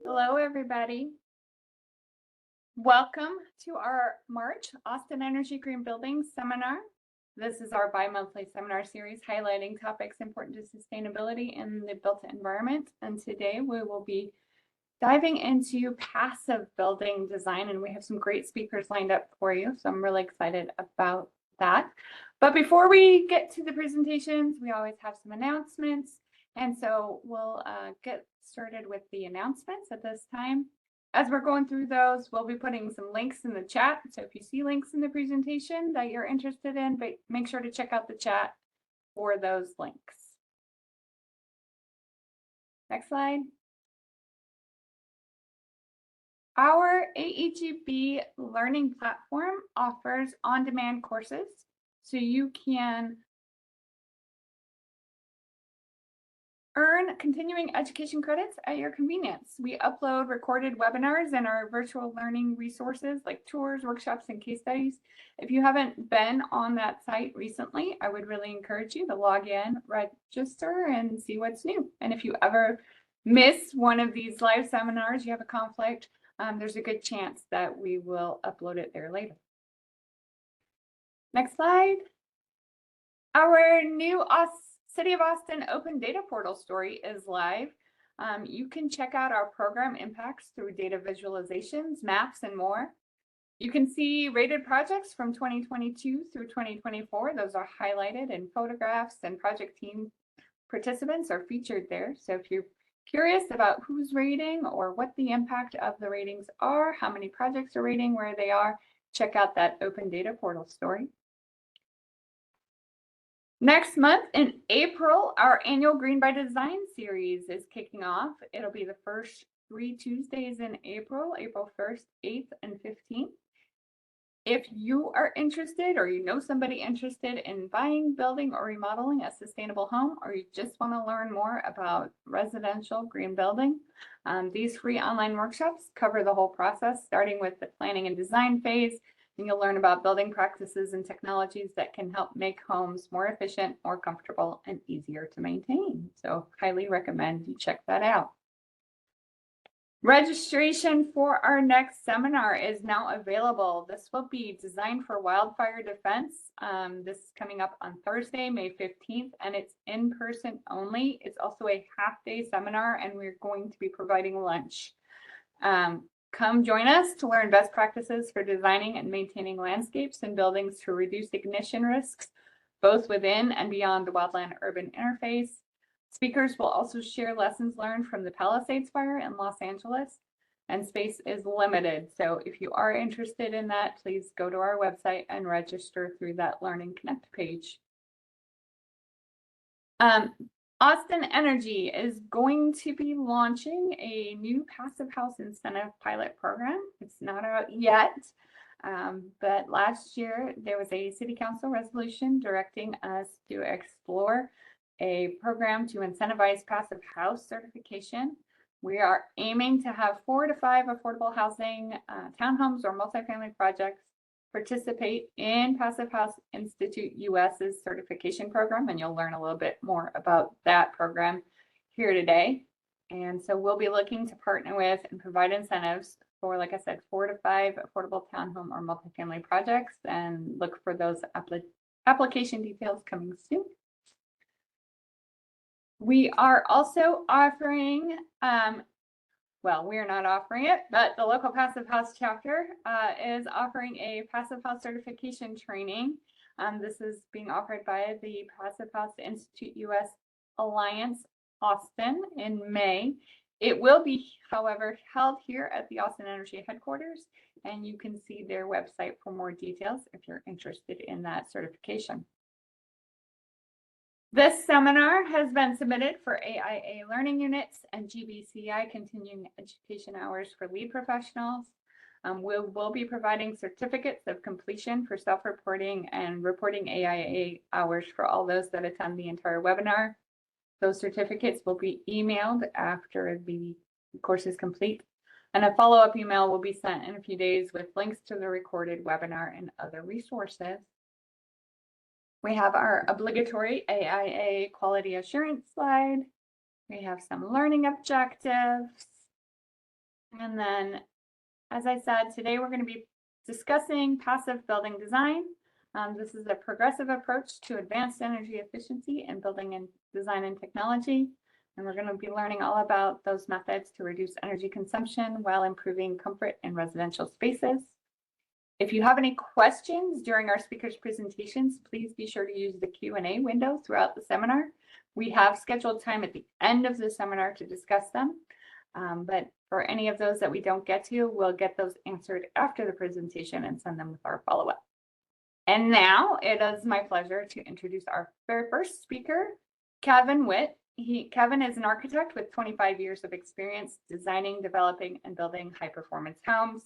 Hello, everybody. Welcome to our March Austin Energy Green Building Seminar. This is our bi-monthly seminar series highlighting topics important to sustainability in the built environment. And today we will be diving into passive building design, and we have some great speakers lined up for you. So I'm really excited about that. But before we get to the presentations, we always have some announcements. And so we'll get started with the announcements at this time. As we're going through those, we'll be putting some links in the chat. So if you see links in the presentation that you're interested in, but make sure to check out the chat for those links. Next slide. Our AEGB learning platform offers on-demand courses, so you can earn continuing education credits at your convenience. We upload recorded webinars and our virtual learning resources like tours, workshops, and case studies. If you haven't been on that site recently, I would really encourage you to log in, register, and see what's new. And if you ever miss one of these live seminars, you have a conflict, there's a good chance that we will upload it there later. Next slide. Our new City of Austin Open Data Portal story is live. You can check out our program impacts through data visualizations, maps, and more. You can see rated projects from 2022 through 2024. Those are highlighted in photographs, and project team participants are featured there. So if you're curious about who's rating or what the impact of the ratings are, how many projects are rating, where they are, check out that Open Data Portal story. Next month in April, our annual Green by Design series is kicking off. It'll be the first 3 Tuesdays in April, April 1st, 8th, and 15th. If you are interested or you know somebody interested in buying, building, or remodeling a sustainable home, or you just want to learn more about residential green building, these free online workshops cover the whole process, starting with the planning and design phase. And you'll learn about building practices and technologies that can help make homes more efficient, more comfortable, and easier to maintain. So highly recommend you check that out. Registration for our next seminar is now available. This will be designed for wildfire defense. This is coming up on Thursday, May 15th, and it's in person only. It's also a half-day seminar, and we're going to be providing lunch. Come join us to learn best practices for designing and maintaining landscapes and buildings to reduce ignition risks, both within and beyond the wildland-urban interface. Speakers will also share lessons learned from the Palisades Fire in Los Angeles, and space is limited. So if you are interested in that, please go to our website and register through that Learning Connect page. Austin Energy is going to be launching a new passive house incentive pilot program. It's not out yet, but last year there was a city council resolution directing us to explore a program to incentivize passive house certification. We are aiming to have 4 to 5 affordable housing, townhomes, or multifamily projects participate in Passive House Institute US's certification program, and you'll learn a little bit more about that program here today. And so we'll be looking to partner with and provide incentives for, like I said, 4 to 5 affordable townhome or multifamily projects, and look for those application details coming soon. We are also offering, well, we're not offering it, but the local Passive House chapter is offering a Passive House certification training. This is being offered by the Passive House Institute US Alliance Austin in May. It will be, however, held here at the Austin Energy headquarters, and you can see their website for more details if you're interested in that certification. This seminar has been submitted for AIA learning units and GBCI continuing education hours for lead professionals. We will be providing certificates of completion for self-reporting and reporting AIA hours for all those that attend the entire webinar. Those certificates will be emailed after the course is complete, and a follow-up email will be sent in a few days with links to the recorded webinar and other resources. We have our obligatory AIA quality assurance slide. We have some learning objectives. And then, as I said, today we're going to be discussing passive building design. This is a progressive approach to advanced energy efficiency in building and design and technology. And we're going to be learning all about those methods to reduce energy consumption while improving comfort in residential spaces. If you have any questions during our speakers' presentations, please be sure to use the Q&A window throughout the seminar. We have scheduled time at the end of the seminar to discuss them. But for any of those that we don't get to, we'll get those answered after the presentation and send them with our follow-up. And now it is my pleasure to introduce our very first speaker, Kevin Witt. Kevin is an architect with 25 years of experience designing, developing, and building high-performance homes.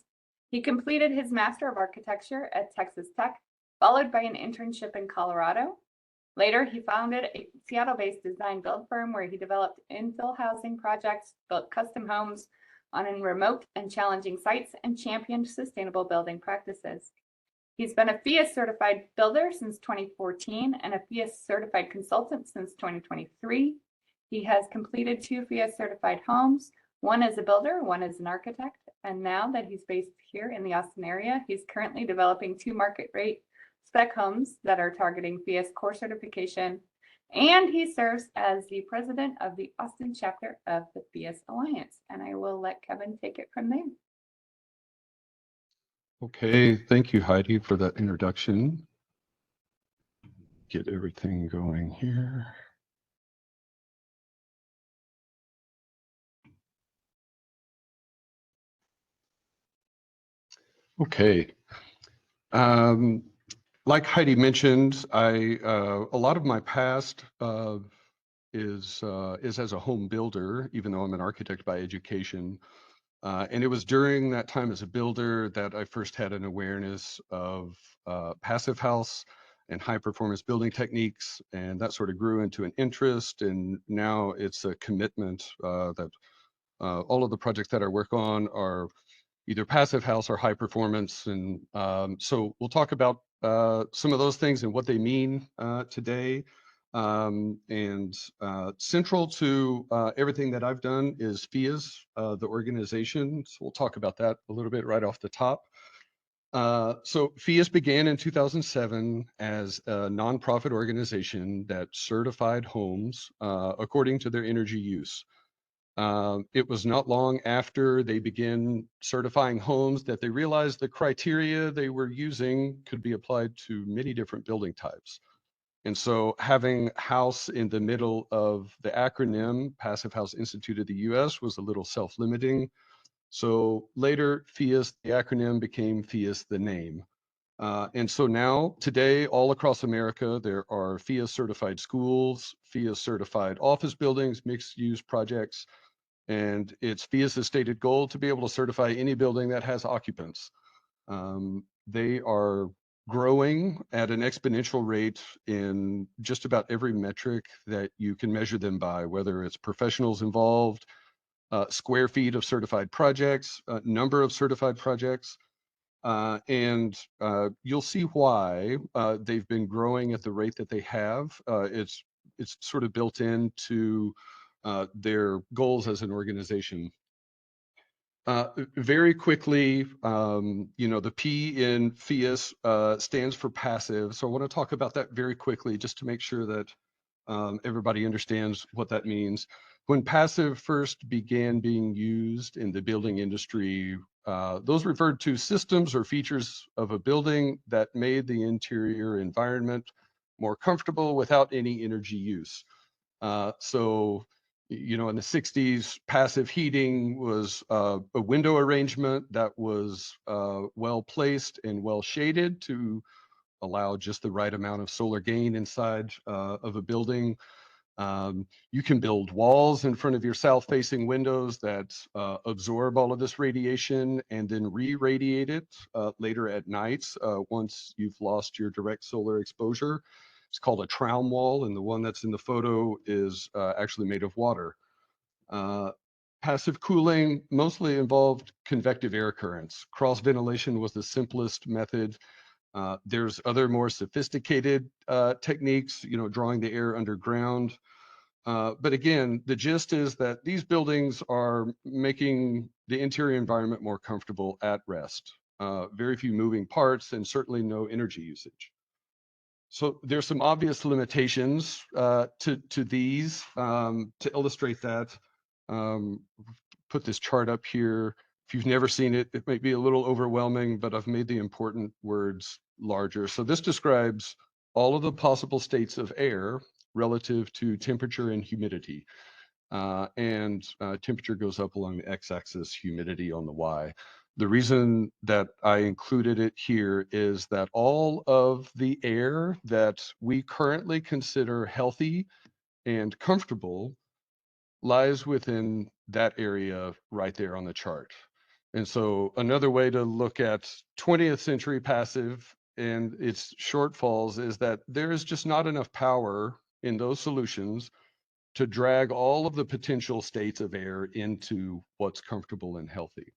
He completed his Master of Architecture at Texas Tech, followed by an internship in Colorado. Later, he founded a Seattle-based design build firm where he developed infill housing projects, built custom homes on remote and challenging sites, and championed sustainable building practices. He's been a Phius certified builder since 2014 and a Phius certified consultant since 2023. He has completed 2 Phius certified homes, one as a builder, one as an architect. And now that he's based here in the Austin area, he's currently developing 2 market rate spec homes that are targeting Phius core certification. And he serves as the president of the Austin chapter of the Phius Alliance. And I will let Kevin take it from there. Okay, thank you, Heidi, for that introduction. Get everything going here. Okay. Like Heidi mentioned, a lot of my past is as a home builder, even though I'm an architect by education. And it was during that time as a builder that I first had an awareness of passive house and high performance building techniques, and that sort of grew into an interest. And now it's a commitment that all of the projects that I work on are either passive house or high performance. And so we'll talk about some of those things and what they mean today. And central to everything that I've done is Phius, the organization. So we'll talk about that a little bit right off the top. So Phius began in 2007 as a nonprofit organization that certified homes according to their energy use. It was not long after they began certifying homes that they realized the criteria they were using could be applied to many different building types. And so having house in the middle of the acronym, Passive House Institute of the US, was a little self-limiting. So later, Phius, the acronym, became Phius, the name. And so now, today, all across America, there are Phius certified schools, Phius certified office buildings, mixed use projects, and it's Phius's stated goal to be able to certify any building that has occupants. They are growing at an exponential rate in just about every metric that you can measure them by, whether it's professionals involved, square feet of certified projects, number of certified projects, and you'll see why they've been growing at the rate that they have. It's sort of built into their goals as an organization. Very quickly, the P in Phius stands for passive. So I want to talk about that very quickly just to make sure that everybody understands what that means. When passive first began being used in the building industry, those referred to systems or features of a building that made the interior environment more comfortable without any energy use. So in the 60s, passive heating was a window arrangement that was well placed and well shaded to allow just the right amount of solar gain inside of a building. You can build walls in front of your south-facing windows that absorb all of this radiation and then re-radiate it later at nights once you've lost your direct solar exposure. It's called a Traum wall, and the one that's in the photo is actually made of water. Passive cooling mostly involved convective air currents. Cross ventilation was the simplest method. There's other more sophisticated techniques, drawing the air underground. But again, the gist is that these buildings are making the interior environment more comfortable at rest. Very few moving parts and certainly no energy usage. So there's some obvious limitations to these. To illustrate that, um, put this chart up here. If you've never seen it, it might be a little overwhelming, but I've made the important words larger. So this describes all of the possible states of air relative to temperature and humidity. Temperature goes up along the x-axis, humidity on the y. The reason that I included it here is that all of the air that we currently consider healthy and comfortable lies within that area right there on the chart. And so another way to look at 20th century passive and its shortfalls is that there is just not enough power in those solutions to drag all of the potential states of air into what's comfortable and healthy.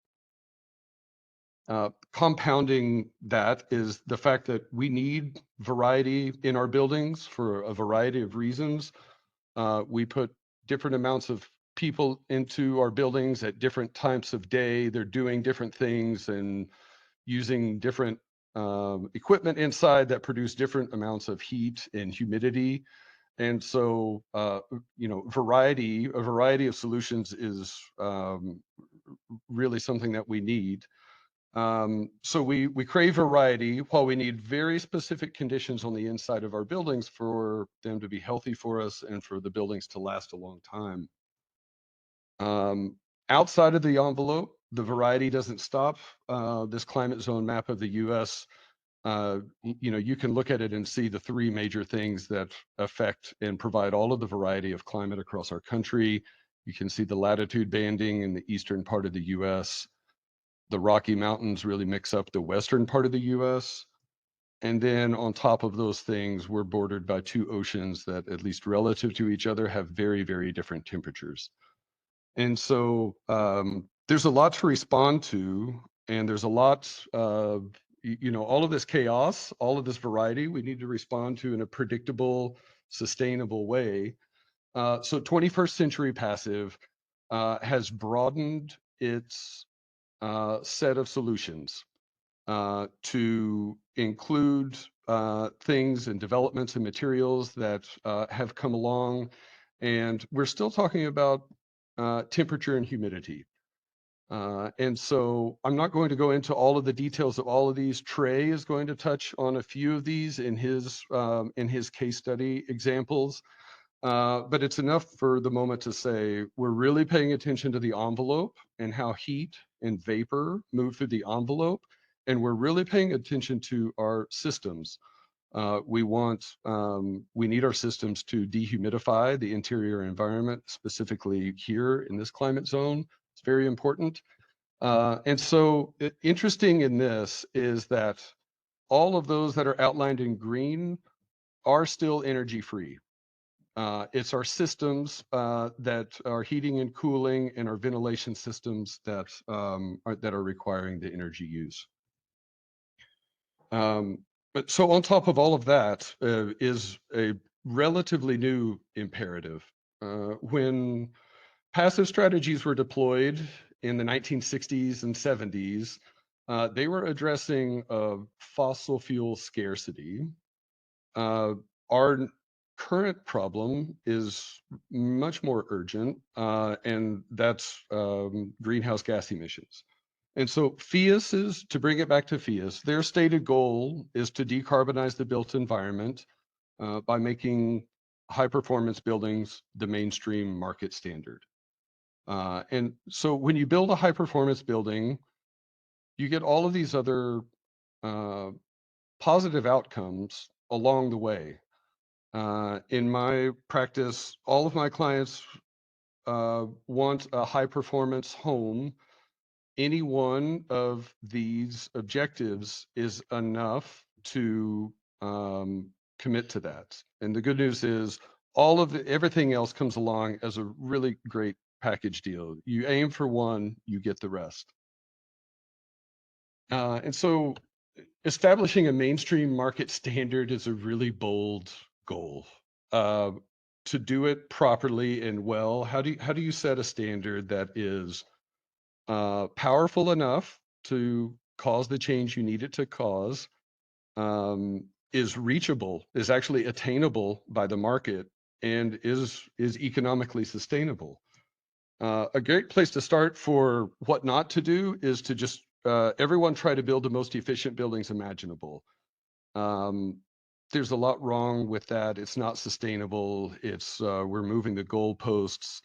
Compounding that is the fact that we need variety in our buildings for a variety of reasons. We put different amounts of people into our buildings at different times of day. They're doing different things and using different equipment inside that produce different amounts of heat and humidity. And so, a variety of solutions is really something that we need. So we crave variety while we need very specific conditions on the inside of our buildings for them to be healthy for us and for the buildings to last a long time. Um, Outside of the envelope, the variety doesn't stop. This climate zone map of the U.S. You can look at it and see the three major things that affect and provide all of the variety of climate across our country. You can see the latitude banding in the eastern part of the US. The Rocky Mountains really mix up the western part of the US. And then on top of those things, we're bordered by two oceans that, at least relative to each other, have very, very different temperatures. And so there's a lot to respond to, and there's a lot of, all of this chaos, all of this variety, we need to respond to in a predictable, sustainable way. So 21st Century Passive has broadened its set of solutions to include things and developments and materials that have come along. And we're still talking about temperature and humidity. And so I'm not going to go into all of the details of all of these. Trey is going to touch on a few of these in his case study examples. But it's enough for the moment to say we're really paying attention to the envelope and how heat and vapor move through the envelope. And we're really paying attention to our systems. We need our systems to dehumidify the interior environment, specifically here in this climate zone. It's very important. Interesting in this is that all of those that are outlined in green are still energy free. It's our systems that are heating and cooling and our ventilation systems that are requiring the energy use. But so on top of all of that is a relatively new imperative. When passive strategies were deployed in the 1960s and 70s, they were addressing fossil fuel scarcity. Our current problem is much more urgent, and that's greenhouse gas emissions. And so Phius is, to bring it back to Phius, their stated goal is to decarbonize the built environment by making high performance buildings the mainstream market standard. And so when you build a high performance building, you get all of these other uh, positive outcomes along the way. In my practice, all of my clients want a high performance home. Any one of these objectives is enough to commit to that. And the good news is everything else comes along as a really great package deal. You aim for one, you get the rest. And so establishing a mainstream market standard is a really bold goal. to do it properly and well, how do you set a standard that is powerful enough to cause the change you need it to cause, is reachable, is actually attainable by the market, and is economically sustainable? A great place to start for what not to do is to just everyone try to build the most efficient buildings imaginable. Um, there's a lot wrong with that. It's not sustainable. It's we're moving the goalposts,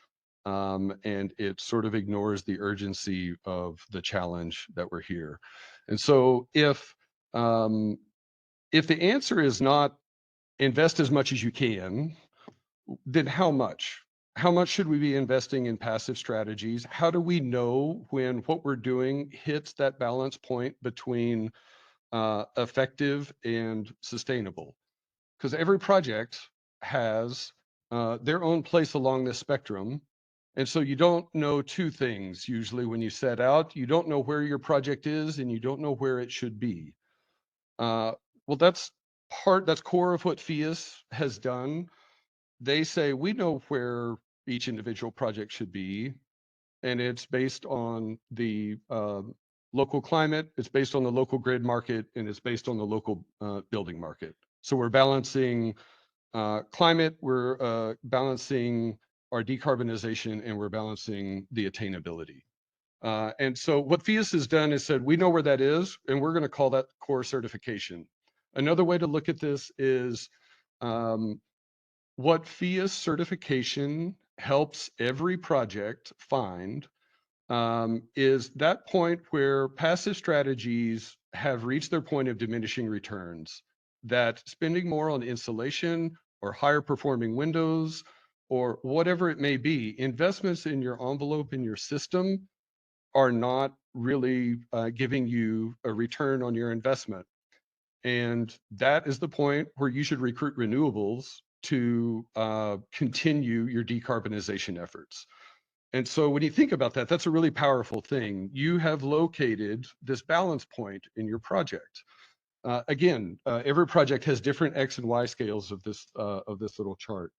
and it sort of ignores the urgency of the challenge that we're here. And so, if the answer is not invest as much as you can, then how much? How much should we be investing in passive strategies? How do we know when what we're doing hits that balance point between effective and sustainable? Because every project has their own place along this spectrum. And so you don't know two things usually when you set out. You don't know where your project is and you don't know where it should be. Uh, well, that's core of what Phius has done. They say we know where each individual project should be, and it's based on the local climate, it's based on the local grid market, and it's based on the local building market. So we're balancing climate, we're balancing our decarbonization, and we're balancing the attainability. And so what Phius has done is said, we know where that is, and we're going to call that core certification. Another way to look at this is um, what Phius certification helps every project find is that point where passive strategies have reached their point of diminishing returns, that spending more on insulation or higher performing windows or whatever it may be, investments in your envelope in your system are not really giving you a return on your investment. And that is the point where you should recruit renewables to continue your decarbonization efforts. And so when you think about that, that's a really powerful thing. You have located this balance point in your project. Again, every project has different X and Y scales of this little chart.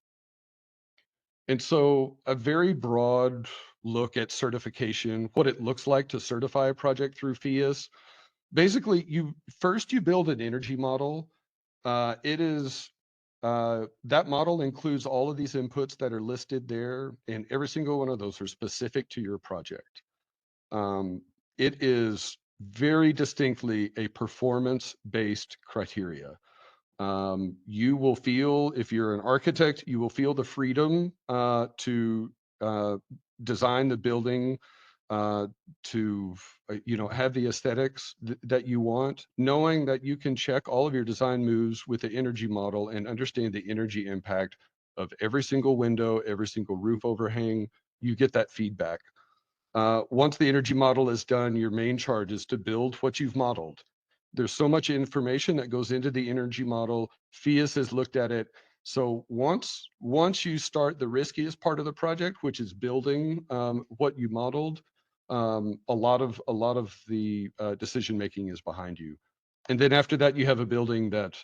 And so a very broad look at certification, what it looks like to certify a project through Phius. Basically, you build an energy model. It is that model includes all of these inputs that are listed there, and every single one of those are specific to your project. Um, it is very distinctly a performance-based criteria. You will feel, if you're an architect, you will feel the freedom to uh, design the building to have the aesthetics that you want, knowing that you can check all of your design moves with the energy model and understand the energy impact of every single window, every single roof overhang. You get that feedback. Once the energy model is done, your main charge is to build what you've modeled. There's so much information that goes into the energy model. Phius has looked at it. So once you start the riskiest part of the project, which is building what you modeled, a lot of the decision making is behind you. And then after that, you have a building that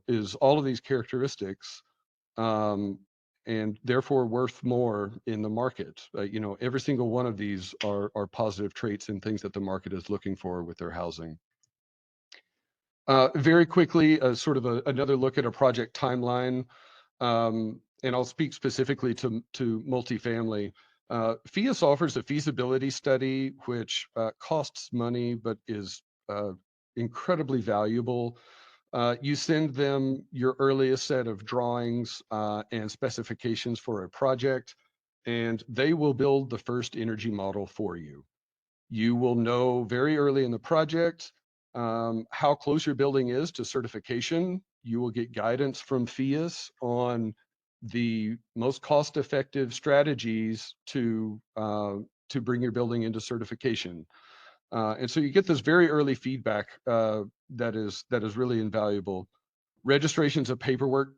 is all of these characteristics, um, and therefore worth more in the market. Every single one of these are positive traits and things that the market is looking for with their housing. Very quickly, sort of another look at a project timeline, and I'll speak specifically to multifamily. Phius offers a feasibility study, which costs money but is incredibly valuable. You send them your earliest set of drawings and specifications for a project, and they will build the first energy model for you. You will know very early in the project how close your building is to certification. You will get guidance from Phius on the most cost-effective strategies to bring your building into certification. And so you get this very early feedback that is really invaluable. Registration's a paperwork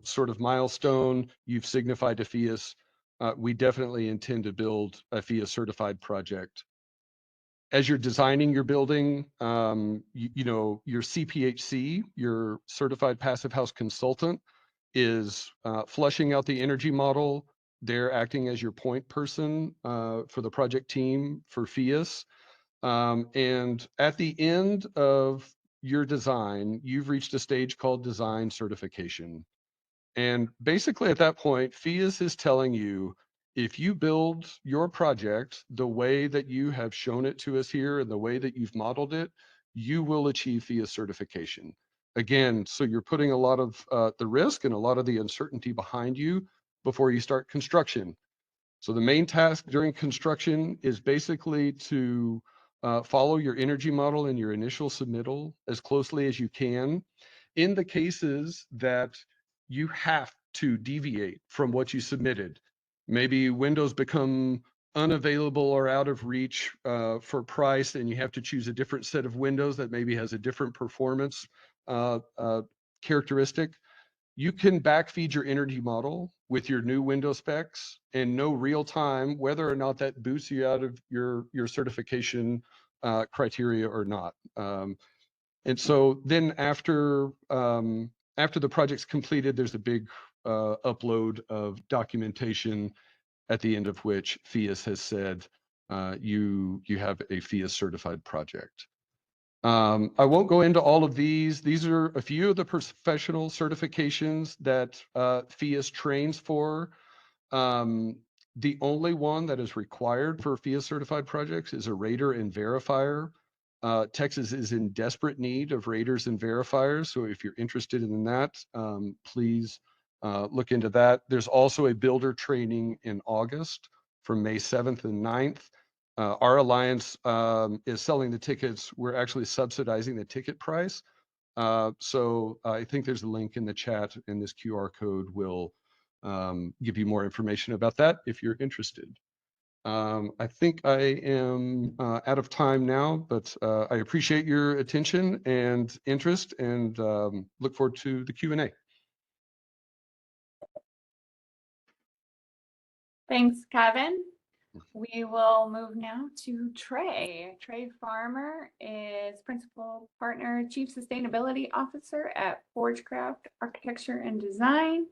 sort of milestone. You've signified to Phius. We definitely intend to build a Phius certified project. As you're designing your building, your CPHC, your certified passive house consultant, is flushing out the energy model. They're acting as your point person for the project team for Phius. And at the end of your design, you've reached a stage called design certification. And basically at that point, Phius is telling you, if you build your project the way that you have shown it to us here and the way that you've modeled it, you will achieve Phius certification. Again, so you're putting a lot of the risk and a lot of the uncertainty behind you before you start construction. So the main task during construction is basically to follow your energy model and your initial submittal as closely as you can. In the cases that you have to deviate from what you submitted, maybe windows become unavailable or out of reach for price, and you have to choose a different set of windows that maybe has a different performance uh, uh, characteristic, you can backfeed your energy model with your new window specs and know real time whether or not that boosts you out of your certification criteria or not. And so then after the project's completed, there's a big upload of documentation at the end of which Phius has said you have a Phius certified project. I won't go into all of these. These are a few of the professional certifications that Phius trains for. Um, the only one that is required for Phius certified projects is a rater and verifier. Texas is in desperate need of raters and verifiers. So if you're interested in that, please look into that. There's also a builder training in August from May 7th and 9th. Our alliance is selling the tickets. We're actually subsidizing the ticket price. So I think there's a link in the chat, and this QR code will give you more information about that if you're interested. I think I am out of time now, but I appreciate your attention and interest, and look forward to the Q&A. Thanks, Kevin. We will move now to Trey. Trey Farmer is Principal Partner, Chief Sustainability Officer at Forgecraft Architecture and Design.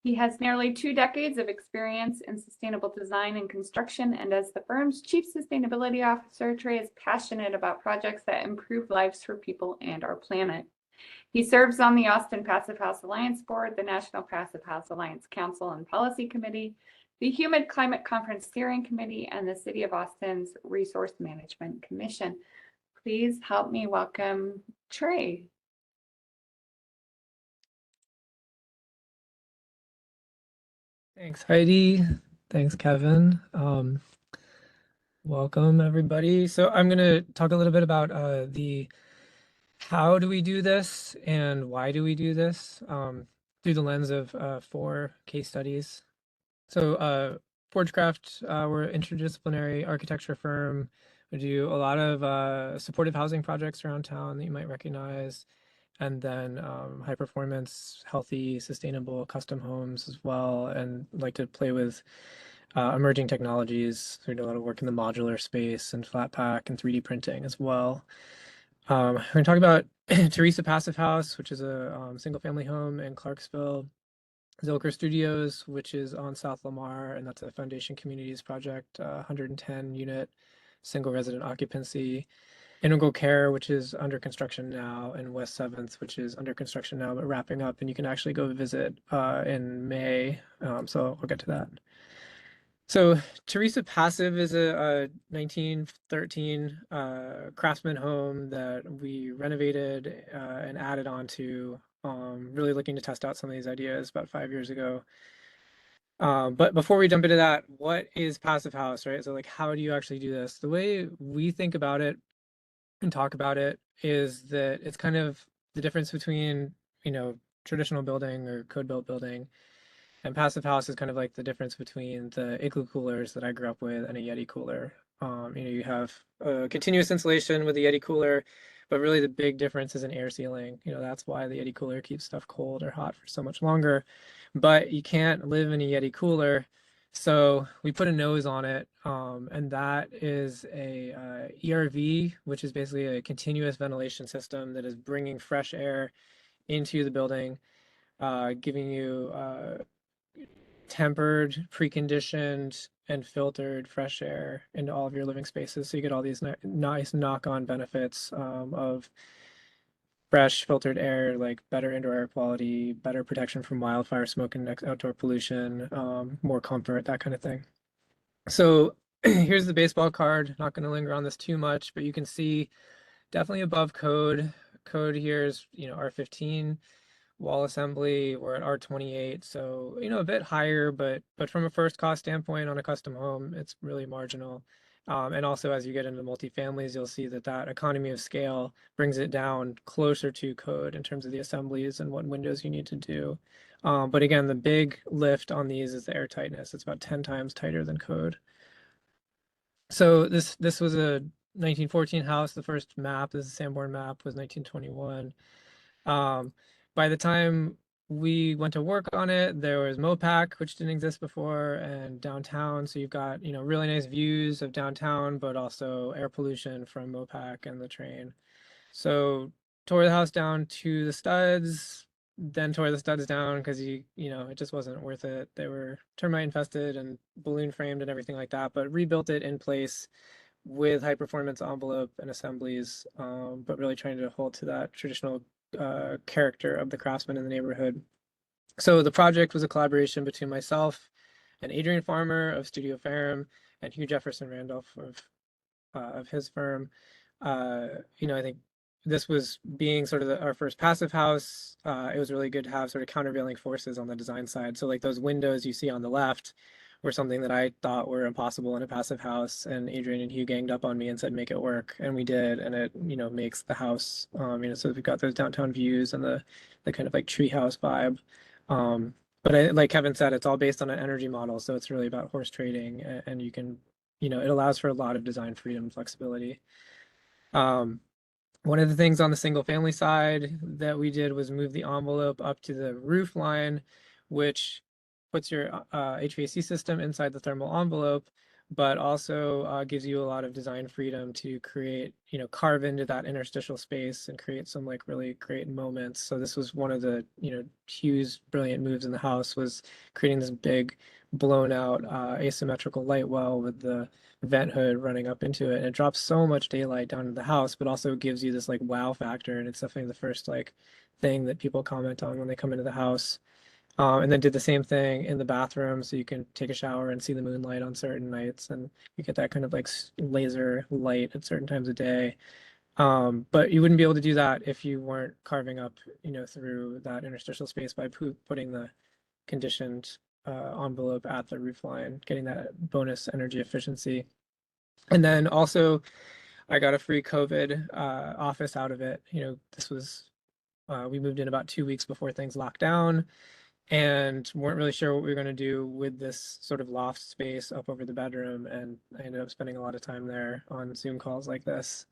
He has nearly 2 decades of experience in sustainable design and construction, and as the firm's Chief Sustainability Officer, Trey is passionate about projects that improve lives for people and our planet. He serves on the Austin Passive House Alliance Board, the National Passive House Alliance Council and Policy Committee, the Humid Climate Conference Steering Committee, and the City of Austin's Resource Management Commission. Please help me welcome Trey. Thanks, Heidi. Thanks, Kevin. Welcome, everybody. So I'm going to talk a little bit about the how do we do this and why do we do this through the lens of 4 case studies. So Forgecraft, we're an interdisciplinary architecture firm. We do a lot of supportive housing projects around town that you might recognize, and then high performance, healthy, sustainable custom homes as well, and like to play with emerging technologies. We do a lot of work in the modular space and flat pack and 3D printing as well. We're going to talk about Teresa Passive House, which is a single family home in Clarksville. Zilker Studios, which is on South Lamar, and that's a Foundation Communities project, 110 unit single resident occupancy. Integral Care, which is under construction now, and West 7th, which is under construction now, but wrapping up, and you can actually go visit in May, so I'll get to that. So Teresa Passive is a 1913 craftsman home that we renovated and added on to, really looking to test out some of these ideas about 5 years ago. But before we jump into that, what is Passive House, right? So like, how do you actually do this? The way we think about it and talk about it is that it's kind of the difference between, traditional building or code built building, and Passive House is kind of like the difference between the igloo coolers that I grew up with and a Yeti cooler. You have a continuous insulation with the Yeti cooler, but really the big difference is in air sealing. That's why the Yeti cooler keeps stuff cold or hot for so much longer. But you can't live in a Yeti cooler, so we put a nose on it, and that is a ERV, which is basically a continuous ventilation system that is bringing fresh air into the building. giving you tempered, preconditioned, and filtered fresh air into all of your living spaces. So you get all these nice knock-on benefits of fresh, filtered air, like better indoor air quality, better protection from wildfire smoke and outdoor pollution, more comfort, that kind of thing. So here's the baseball card. Not going to linger on this too much, but you can see definitely above code. Code here is, R15. Wall assembly, we're at R28, so a bit higher, but from a first cost standpoint on a custom home, it's really marginal. And also as you get into multifamilies, you'll see that economy of scale brings it down closer to code in terms of the assemblies and what windows you need to do. But again, the big lift on these is the air tightness. It's about 10 times tighter than code. So this was a 1914 house. The first map, this is a Sanborn map, was 1921. By the time we went to work on it, there was Mopac, which didn't exist before, and downtown. So you've got, really nice views of downtown, but also air pollution from Mopac and the train. So tore the house down to the studs, then tore the studs down because it just wasn't worth it. They were termite infested and balloon framed and everything like that, but rebuilt it in place with high performance envelope and assemblies, but really trying to hold to that traditional character of the craftsman in the neighborhood. So the project was a collaboration between myself and Adrian Farmer of Studio Ferrum and Hugh Jefferson Randolph of his firm. I think this was being sort of our first passive house. It was really good to have sort of countervailing forces on the design side. So like those windows you see on the left were something that I thought were impossible in a passive house, and Adrian and Hugh ganged up on me and said make it work, and we did, and it makes the house so we've got those downtown views and the kind of like treehouse vibe. But like Kevin said, it's all based on an energy model, so it's really about horse trading, and you can it allows for a lot of design freedom and flexibility. One of the things on the single family side that we did was move the envelope up to the roof line, which puts your HVAC system inside the thermal envelope, but also gives you a lot of design freedom to create, carve into that interstitial space and create some like really great moments. So this was one of the, Hugh's brilliant moves in the house, was creating this big blown out asymmetrical light well with the vent hood running up into it. And it drops so much daylight down to the house, but also gives you this like wow factor. And it's definitely the first like thing that people comment on when they come into the house. And then did the same thing in the bathroom, so you can take a shower and see the moonlight on certain nights, and you get that kind of like laser light at certain times of day. But you wouldn't be able to do that if you weren't carving up, through that interstitial space by putting the conditioned envelope at the roof line, getting that bonus energy efficiency. And then also, I got a free COVID office out of it. This was we moved in about 2 weeks before things locked down, and weren't really sure what we were going to do with this sort of loft space up over the bedroom, and I ended up spending a lot of time there on Zoom calls like this.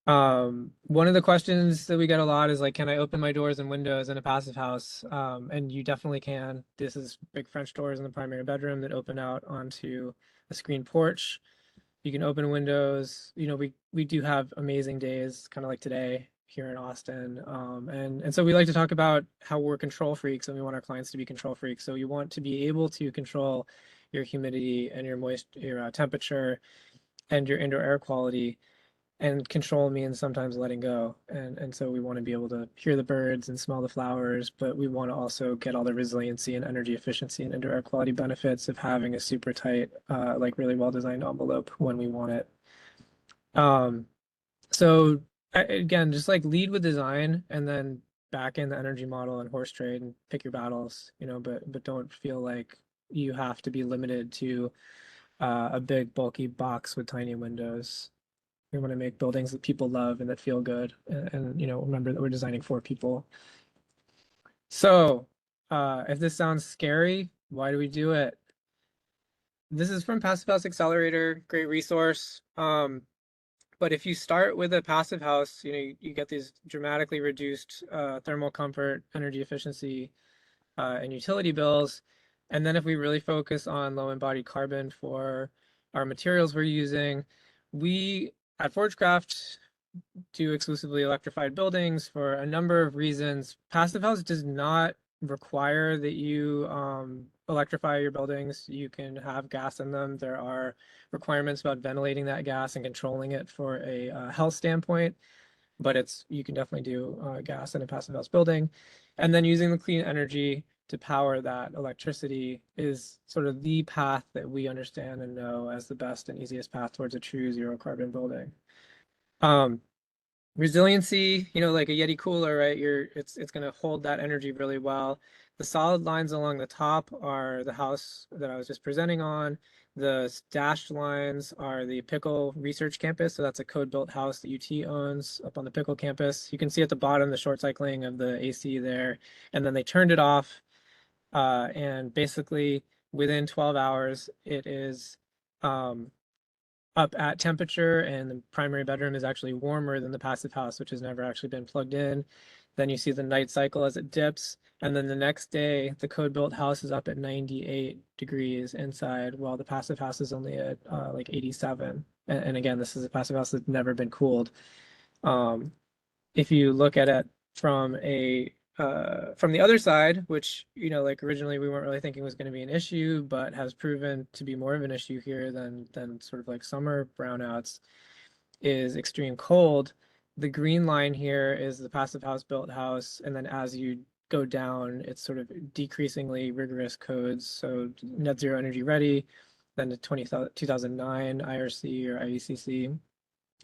One of the questions that we get a lot is like, can I open my doors and windows in a passive house? And you definitely can. This is big French doors in the primary bedroom that open out onto a screen porch. You can open windows. We do have amazing days, kind of like today here in Austin. And so we like to talk about how we're control freaks, and we want our clients to be control freaks. So you want to be able to control your humidity and your temperature and your indoor air quality. And control means sometimes letting go. And so we want to be able to hear the birds and smell the flowers, but we want to also get all the resiliency and energy efficiency and indoor air quality benefits of having a super tight, like really well-designed envelope when we want it. So again, just like lead with design and then back in the energy model and horse trade and pick your battles, but don't feel like you have to be limited to a big bulky box with tiny windows. We want to make buildings that people love and that feel good, and remember that we're designing for people. So if this sounds scary, why do we do it? This is from Passive House Accelerator, great resource. But if you start with a passive house, you get these dramatically reduced thermal comfort, energy efficiency, and utility bills. And then if we really focus on low embodied carbon for our materials we're using, we at Forgecraft do exclusively electrified buildings for a number of reasons. Passive house does not require that you electrify your buildings. You can have gas in them. There are requirements about ventilating that gas and controlling it for a health standpoint, but you can definitely do gas in a passive house building. And then using the clean energy to power that electricity is sort of the path that we understand and know as the best and easiest path towards a true zero carbon building. Resiliency, like a Yeti cooler, right? It's going to hold that energy really well. The solid lines along the top are the house that I was just presenting on. The dashed lines are the Pickle Research Campus. So that's a code-built house that UT owns up on the Pickle campus. You can see at the bottom the short cycling of the AC there. And then they turned it off. And basically within 12 hours, it is up at temperature, and the primary bedroom is actually warmer than the passive house, which has never actually been plugged in. Then you see the night cycle as it dips. And then the next day, the code built house is up at 98 degrees inside, while the passive house is only at like 87. And again, this is a passive house that's never been cooled. If you look at it from the other side, which, like originally we weren't really thinking was going to be an issue, but has proven to be more of an issue here than sort of like summer brownouts, is extreme cold. The green line here is the passive house built house, and then as you go down, it's sort of decreasingly rigorous codes. So net zero energy ready, then to 2009 IRC or IECC,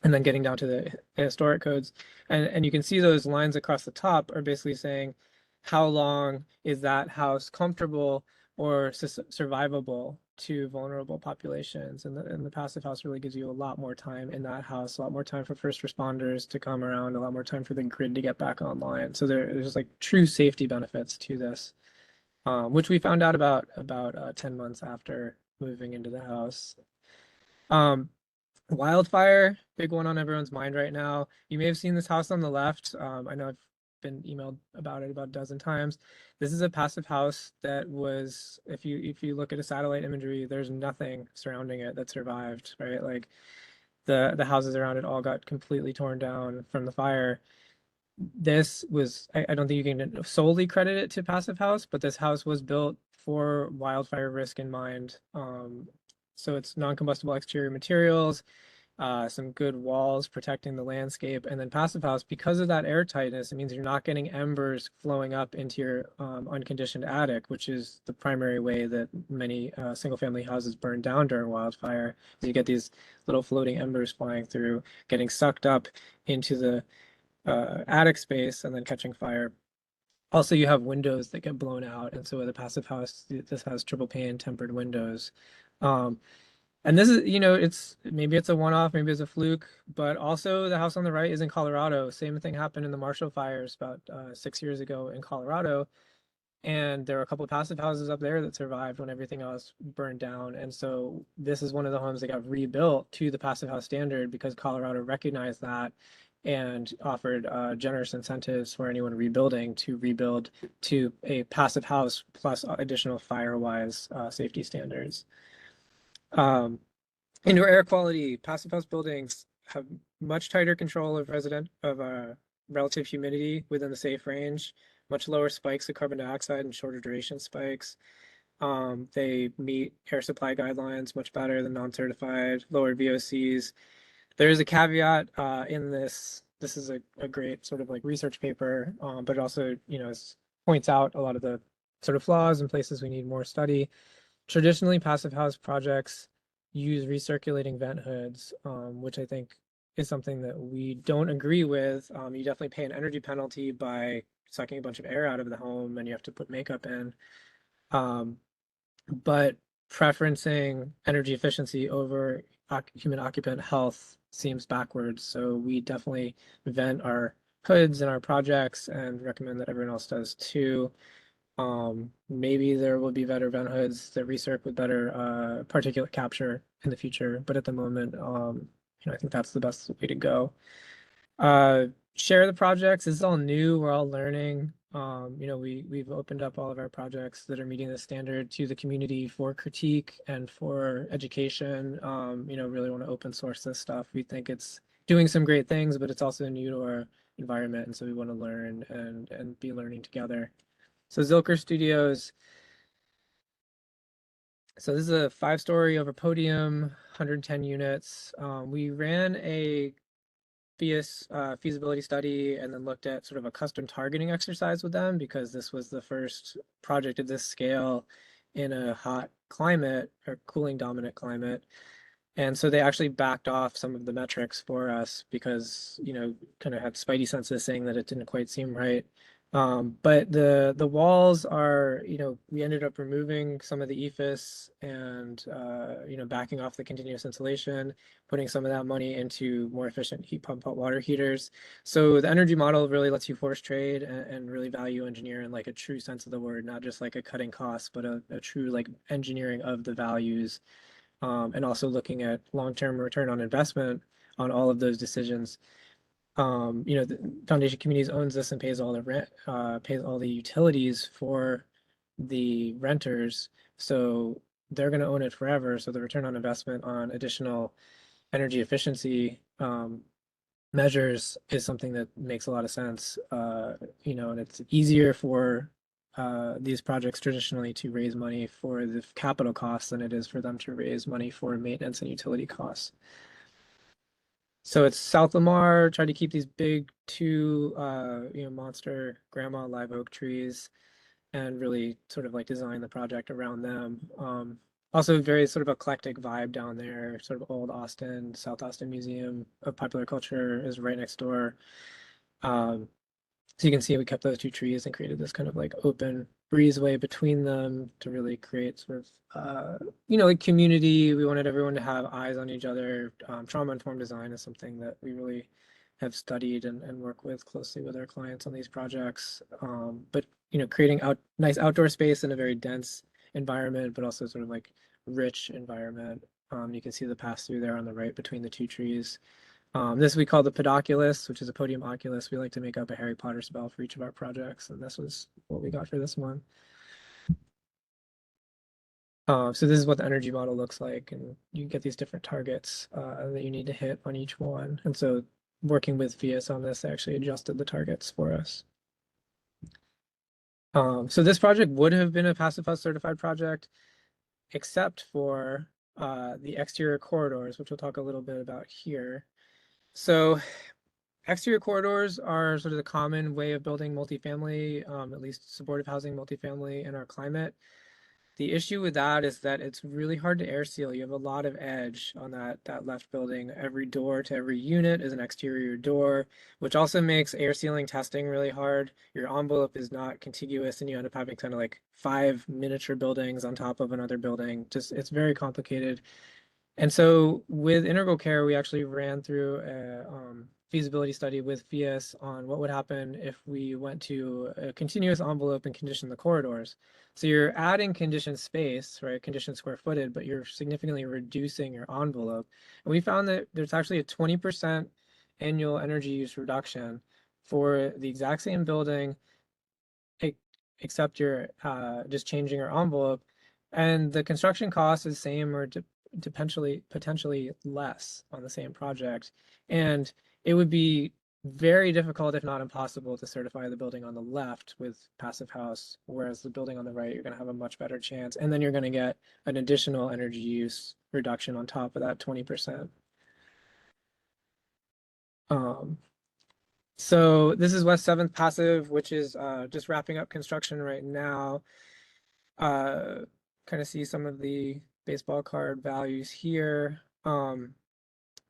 and then getting down to the historic codes. And you can see those lines across the top are basically saying, how long is that house comfortable or survivable to vulnerable populations? And the passive house really gives you a lot more time in that house, a lot more time for first responders to come around, a lot more time for the grid to get back online. So there's like true safety benefits to this, which we found out about 10 months after moving into the house. Wildfire, big one on everyone's mind right now. You may have seen this house on the left. I know I've been emailed about it about a dozen times. This is a passive house that was, if you look at a satellite imagery, there's nothing surrounding it that survived, right? Like the houses around it all got completely torn down from the fire. This was, I don't think you can solely credit it to passive house, but this house was built for wildfire risk in mind. So it's non-combustible exterior materials, some good walls protecting the landscape, and then passive house, because of that air tightness, it means you're not getting embers flowing up into your unconditioned attic, which is the primary way that many single-family houses burn down during wildfire. You get these little floating embers flying through, getting sucked up into the attic space and then catching fire. Also, you have windows that get blown out, and so with a passive house, this has triple pane tempered windows. And this is, maybe it's a one-off, maybe it's a fluke, but also the house on the right is in Colorado. Same thing happened in the Marshall fires about 6 years ago in Colorado. And there were a couple of passive houses up there that survived when everything else burned down. And so this is one of the homes that got rebuilt to the passive house standard because Colorado recognized that and offered generous incentives for anyone rebuilding to rebuild to a passive house plus additional fire-wise safety standards. Indoor air quality, passive house buildings have much tighter control of relative humidity within the safe range, much lower spikes of carbon dioxide and shorter duration spikes. They meet air supply guidelines much better than non-certified, lower VOCs. There is a caveat in this. This is a great sort of like research paper, but it also, points out a lot of the sort of flaws and places we need more study. Traditionally, passive house projects use recirculating vent hoods, which I think is something that we don't agree with. You definitely pay an energy penalty by sucking a bunch of air out of the home and you have to put makeup in. But preferencing energy efficiency over human occupant health seems backwards. So we definitely vent our hoods in our projects and recommend that everyone else does too. Maybe there will be better vent hoods that recirc with better particulate capture in the future, but at the moment, I think that's the best way to go. Share the projects. This is all new. We're all learning. We've opened up all of our projects that are meeting the standard to the community for critique and for education. Really want to open source this stuff. We think it's doing some great things, but it's also new to our environment, and so we want to learn and be learning together. So Zilker Studios. So this is a 5-story over podium, 110 units. We ran a Phius feasibility study and then looked at sort of a custom targeting exercise with them because this was the first project of this scale in a hot climate or cooling dominant climate. And so they actually backed off some of the metrics for us because, you know, kind of had spidey senses saying that it didn't quite seem right. But the walls are, you know, we ended up removing some of the EFIS and, you know, backing off the continuous insulation, putting some of that money into more efficient heat pump hot water heaters. So the energy model really lets you force trade and really value engineer in like a true sense of the word, not just like a cutting cost, but a true like engineering of the values. And also looking at long-term return on investment on all of those decisions. You know, the Foundation Communities owns this and pays all the rent, pays all the utilities for the renters. So they're going to own it forever. So the return on investment on additional energy efficiency measures is something that makes a lot of sense. You know, and it's easier for these projects traditionally to raise money for the capital costs than it is for them to raise money for maintenance and utility costs. So it's South Lamar, try to keep these big two, you know, monster grandma live oak trees and really sort of like design the project around them. Also very sort of eclectic vibe down there, sort of old Austin, South Austin Museum of Popular Culture is right next door. So you can see we kept those two trees and created this kind of like open breezeway between them to really create sort of, you know, like community. We wanted everyone to have eyes on each other. Trauma-informed design is something that we really have studied and work with closely with our clients on these projects. But, you know, creating nice outdoor space in a very dense environment, but also sort of like rich environment. You can see the pass through there on the right between the two trees. This we call the Pedoculus, which is a podium oculus. We like to make up a Harry Potter spell for each of our projects, and this was what we got for this one. So this is what the energy model looks like, and you get these different targets that you need to hit on each one. And so working with Phius on this, they actually adjusted the targets for us. So this project would have been a Passive House certified project, except for the exterior corridors, which we'll talk a little bit about here. So exterior corridors are sort of the common way of building multifamily, at least supportive housing multifamily in our climate. The issue with that is that it's really hard to air seal. You have a lot of edge on that left building. Every door to every unit is an exterior door, which also makes air sealing testing really hard. Your envelope is not contiguous and you end up having kind of like 5 miniature buildings on top of another building. Just it's very complicated. And so with Integral Care, we actually ran through a feasibility study with Phius on what would happen if we went to a continuous envelope and condition the corridors. So you're adding conditioned space, right, conditioned square footage, but you're significantly reducing your envelope. And we found that there's actually a 20% annual energy use reduction for the exact same building, except you're just changing your envelope. And the construction cost is the same or potentially less on the same project. And it would be very difficult, if not impossible, to certify the building on the left with Passive House, whereas the building on the right, you're going to have a much better chance. And then you're going to get an additional energy use reduction on top of that 20%. So this is West 7th Passive, which is just wrapping up construction right now. Kind of see some of the baseball card values here.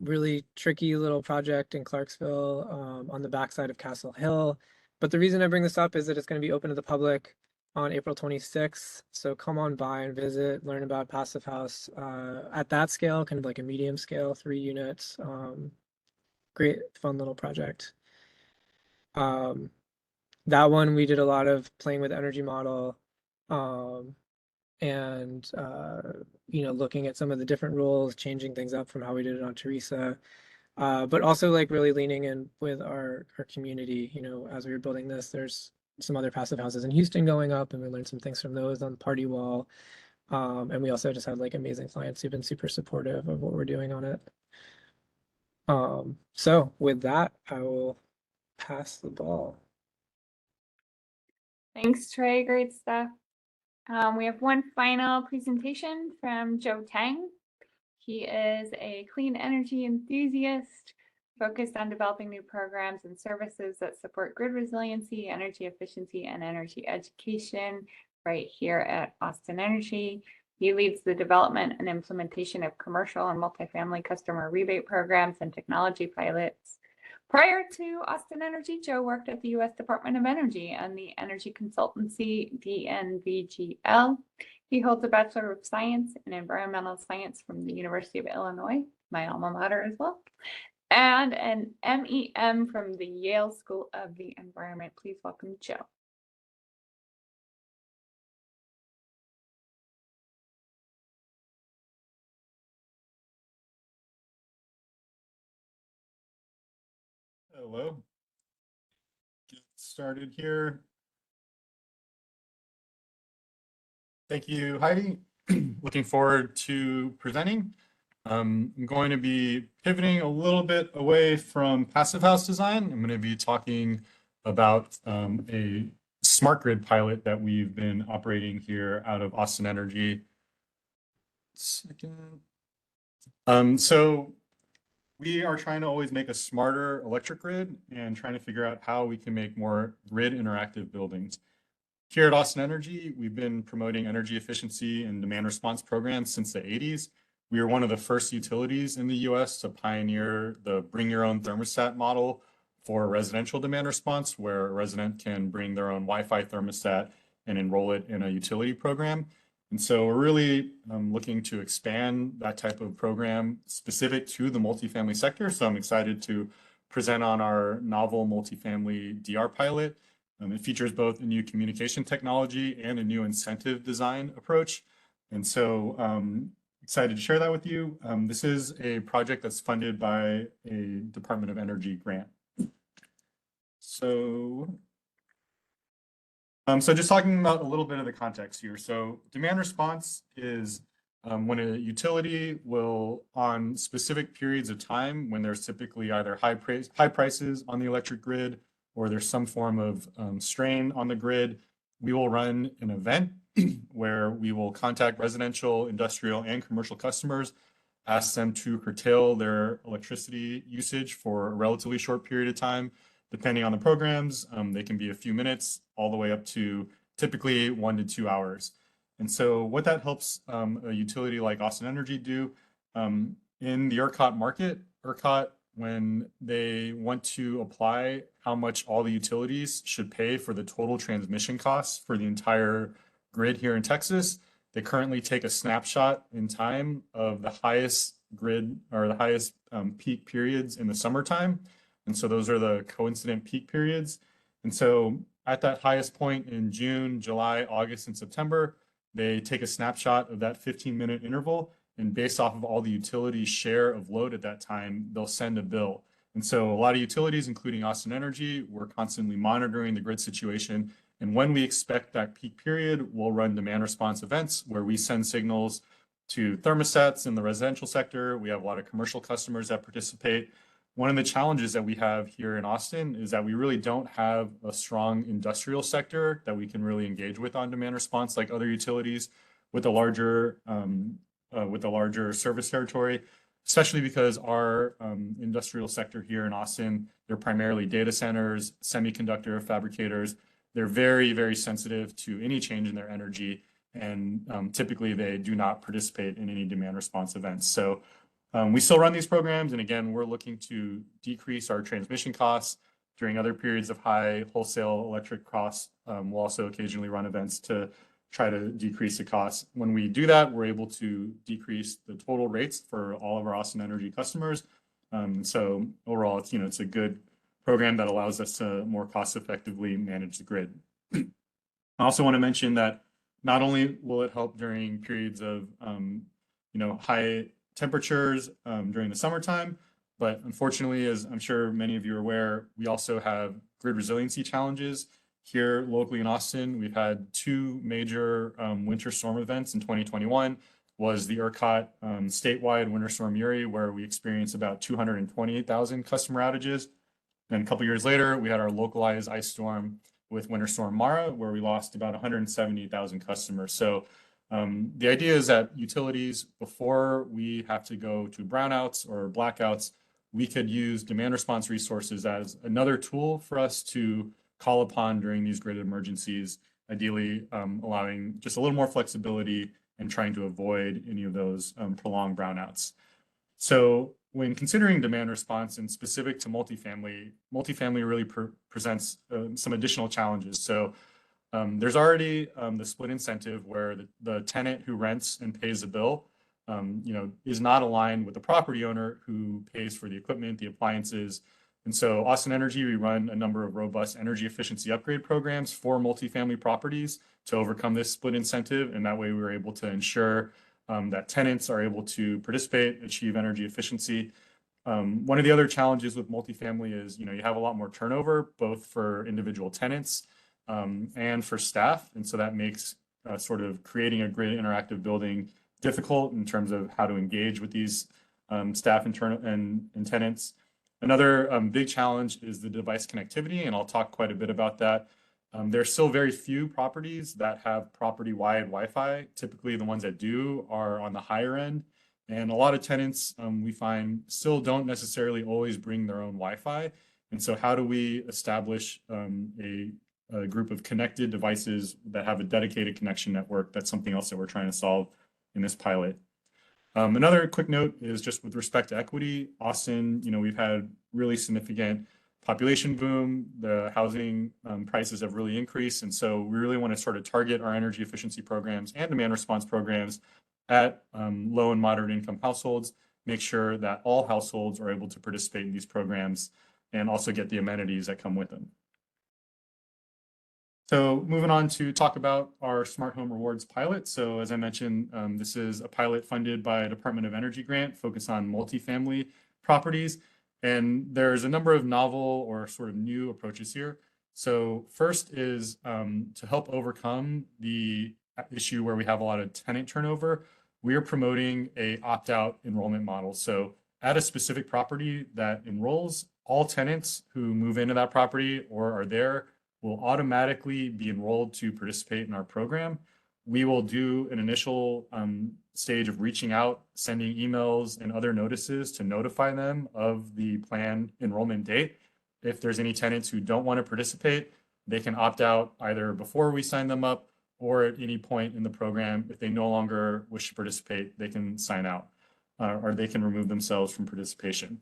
Really tricky little project in Clarksville on the backside of Castle Hill. But the reason I bring this up is that it's going to be open to the public on April 26th. So come on by and visit, learn about Passive House at that scale, kind of like a medium scale, 3 units. Great, fun little project. That one we did a lot of playing with energy model. And you know, looking at some of the different rules, changing things up from how we did it on Teresa, but also like really leaning in with our community. You know, as we were building this, there's some other passive houses in Houston going up, and we learned some things from those on Party Wall. And we also just had like amazing clients who've been super supportive of what we're doing on it. So with that, I will pass the ball. Thanks, Trey. Great stuff. We have one final presentation from Joe Tang. He is a clean energy enthusiast focused on developing new programs and services that support grid resiliency, energy efficiency, and energy education right here at Austin Energy. He leads the development and implementation of commercial and multifamily customer rebate programs and technology pilots. Prior to Austin Energy, Joe worked at the U.S. Department of Energy and the energy consultancy DNVGL. He holds a Bachelor of Science in Environmental Science from the University of Illinois, my alma mater as well, and an MEM from the Yale School of the Environment. Please welcome Joe. Hello. Get started here. Thank you, Heidi. Looking forward to presenting. I'm going to be pivoting a little bit away from passive house design. I'm going to be talking about a smart grid pilot that we've been operating here out of Austin Energy. Second. So we are trying to always make a smarter electric grid and trying to figure out how we can make more grid interactive buildings. Here at Austin Energy, we've been promoting energy efficiency and demand response programs since the 80s. We were one of the first utilities in the US to pioneer the bring your own thermostat model for residential demand response, where a resident can bring their own Wi-Fi thermostat and enroll it in a utility program. And so we're really looking to expand that type of program specific to the multifamily sector. So I'm excited to present on our novel multifamily DR pilot. It features both a new communication technology and a new incentive design approach. And so excited to share that with you. This is a project that's funded by a Department of Energy grant. So just talking about a little bit of the context here. So demand response is when a utility will, on specific periods of time, when there's typically either high prices on the electric grid or there's some form of strain on the grid, we will run an event where we will contact residential, industrial, and commercial customers, ask them to curtail their electricity usage for a relatively short period of time. Depending on the programs, they can be a few minutes all the way up to typically 1 to 2 hours. And so what that helps a utility like Austin Energy do in the ERCOT market, ERCOT, when they want to apply how much all the utilities should pay for the total transmission costs for the entire grid here in Texas, they currently take a snapshot in time of the highest grid or the highest peak periods in the summertime. And so those are the coincident peak periods. And so at that highest point in June, July, August, and September, they take a snapshot of that 15-minute interval. And based off of all the utilities' share of load at that time, they'll send a bill. And so a lot of utilities, including Austin Energy, we're constantly monitoring the grid situation. And when we expect that peak period, we'll run demand response events where we send signals to thermostats in the residential sector. We have a lot of commercial customers that participate. One of the challenges that we have here in Austin is that we really don't have a strong industrial sector that we can really engage with on demand response like other utilities with a larger service territory, especially because our industrial sector here in Austin, they're primarily data centers, semiconductor fabricators. They're very, very sensitive to any change in their energy, and typically they do not participate in any demand response events. So we still run these programs, and again, we're looking to decrease our transmission costs during other periods of high wholesale electric costs. We'll also occasionally run events to try to decrease the costs. When we do that, we're able to decrease the total rates for all of our Austin Energy customers. So overall, it's a good program that allows us to more cost effectively manage the grid. I also want to mention that not only will it help during periods of high temperatures during the summertime, but unfortunately, as I'm sure many of you are aware, we also have grid resiliency challenges. Here locally in Austin, we've had 2 major winter storm events in 2021, was the ERCOT statewide Winter Storm Uri, where we experienced about 228,000 customer outages. And a couple years later, we had our localized ice storm with Winter Storm Mara, where we lost about 170,000 customers. So the idea is that utilities, before we have to go to brownouts or blackouts, we could use demand response resources as another tool for us to call upon during these grid emergencies, ideally allowing just a little more flexibility and trying to avoid any of those prolonged brownouts. So when considering demand response and specific to multifamily really presents some additional challenges. So there's already the split incentive where the tenant who rents and pays the bill, is not aligned with the property owner who pays for the equipment, the appliances. And so Austin Energy, we run a number of robust energy efficiency upgrade programs for multifamily properties to overcome this split incentive. And that way we were able to ensure that tenants are able to participate, achieve energy efficiency. One of the other challenges with multifamily is, you have a lot more turnover, both for individual tenants and for staff. And so that makes sort of creating a grid interactive building difficult in terms of how to engage with these staff and tenants. Another big challenge is the device connectivity, and I'll talk quite a bit about that. There's still very few properties that have property-wide Wi-Fi. Typically, the ones that do are on the higher end. And a lot of tenants, we find, still don't necessarily always bring their own Wi-Fi. And so how do we establish a group of connected devices that have a dedicated connection network? That's something else that we're trying to solve in this pilot. Another quick note is just with respect to equity. Austin, we've had really significant population boom. The housing prices have really increased. And so we really want to sort of target our energy efficiency programs and demand response programs at low and moderate income households, make sure that all households are able to participate in these programs and also get the amenities that come with them. So moving on to talk about our Smart Home Rewards pilot. So as I mentioned, this is a pilot funded by a Department of Energy grant focused on multifamily properties. And there's a number of novel or sort of new approaches here. So first is to help overcome the issue where we have a lot of tenant turnover. We are promoting a opt-out enrollment model. So at a specific property that enrolls, all tenants who move into that property or are there will automatically be enrolled to participate in our program. We will do an initial stage of reaching out, sending emails and other notices to notify them of the planned enrollment date. If there's any tenants who don't want to participate, they can opt out either before we sign them up or at any point in the program. If they no longer wish to participate, they can sign out or they can remove themselves from participation.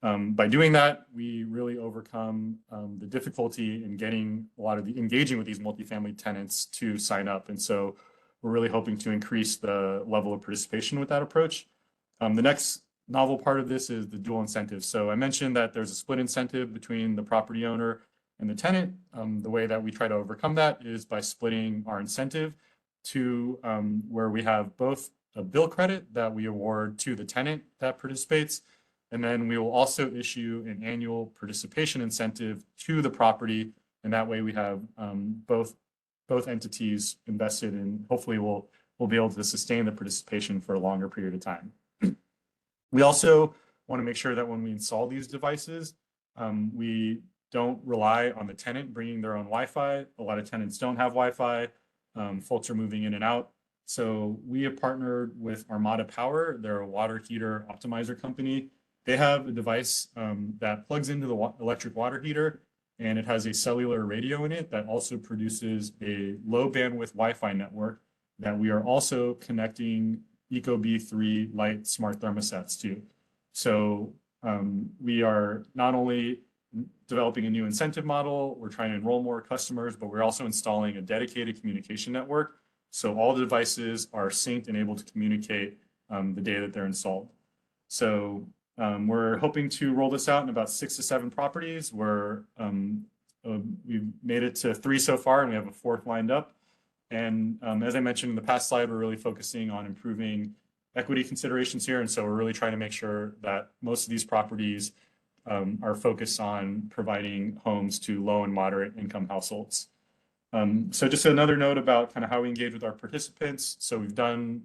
By doing that, we really overcome the difficulty in getting a lot of the engaging with these multifamily tenants to sign up. And so we're really hoping to increase the level of participation with that approach. The next novel part of this is the dual incentive. So I mentioned that there's a split incentive between the property owner and the tenant. The way that we try to overcome that is by splitting our incentive to where we have both a bill credit that we award to the tenant that participates, and then we will also issue an annual participation incentive to the property. And that way we have both entities invested in, hopefully we'll be able to sustain the participation for a longer period of time. We also want to make sure that when we install these devices, we don't rely on the tenant bringing their own Wi-Fi. A lot of tenants don't have Wi-Fi. Folks are moving in and out. So we have partnered with Armada Power. They're a water heater optimizer company. They have a device that plugs into the electric water heater, and it has a cellular radio in it that also produces a low bandwidth Wi-Fi network that we are also connecting ecobee3 light smart thermostats to. So we are not only developing a new incentive model, we're trying to enroll more customers, but we're also installing a dedicated communication network. So all the devices are synced and able to communicate the day that they're installed. So we're hoping to roll this out in about 6 to 7 properties. We've made it to 3 so far, and we have a 4th lined up. And as I mentioned in the past slide, we're really focusing on improving equity considerations here. And so we're really trying to make sure that most of these properties are focused on providing homes to low and moderate income households. So just another note about kind of how we engage with our participants. So we've done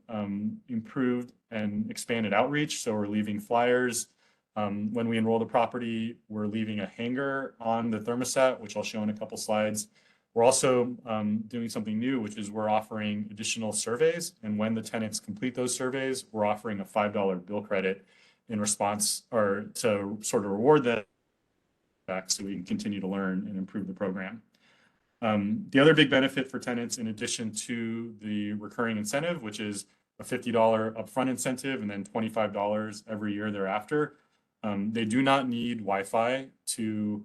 improved and expanded outreach. So we're leaving flyers. When we enroll the property, we're leaving a hanger on the thermostat, which I'll show in a couple slides. We're also doing something new, which is we're offering additional surveys. And when the tenants complete those surveys, we're offering a $5 bill credit in response or to sort of reward them back so we can continue to learn and improve the program. The other big benefit for tenants, in addition to the recurring incentive, which is a $50 upfront incentive and then $25 every year thereafter, they do not need Wi-Fi to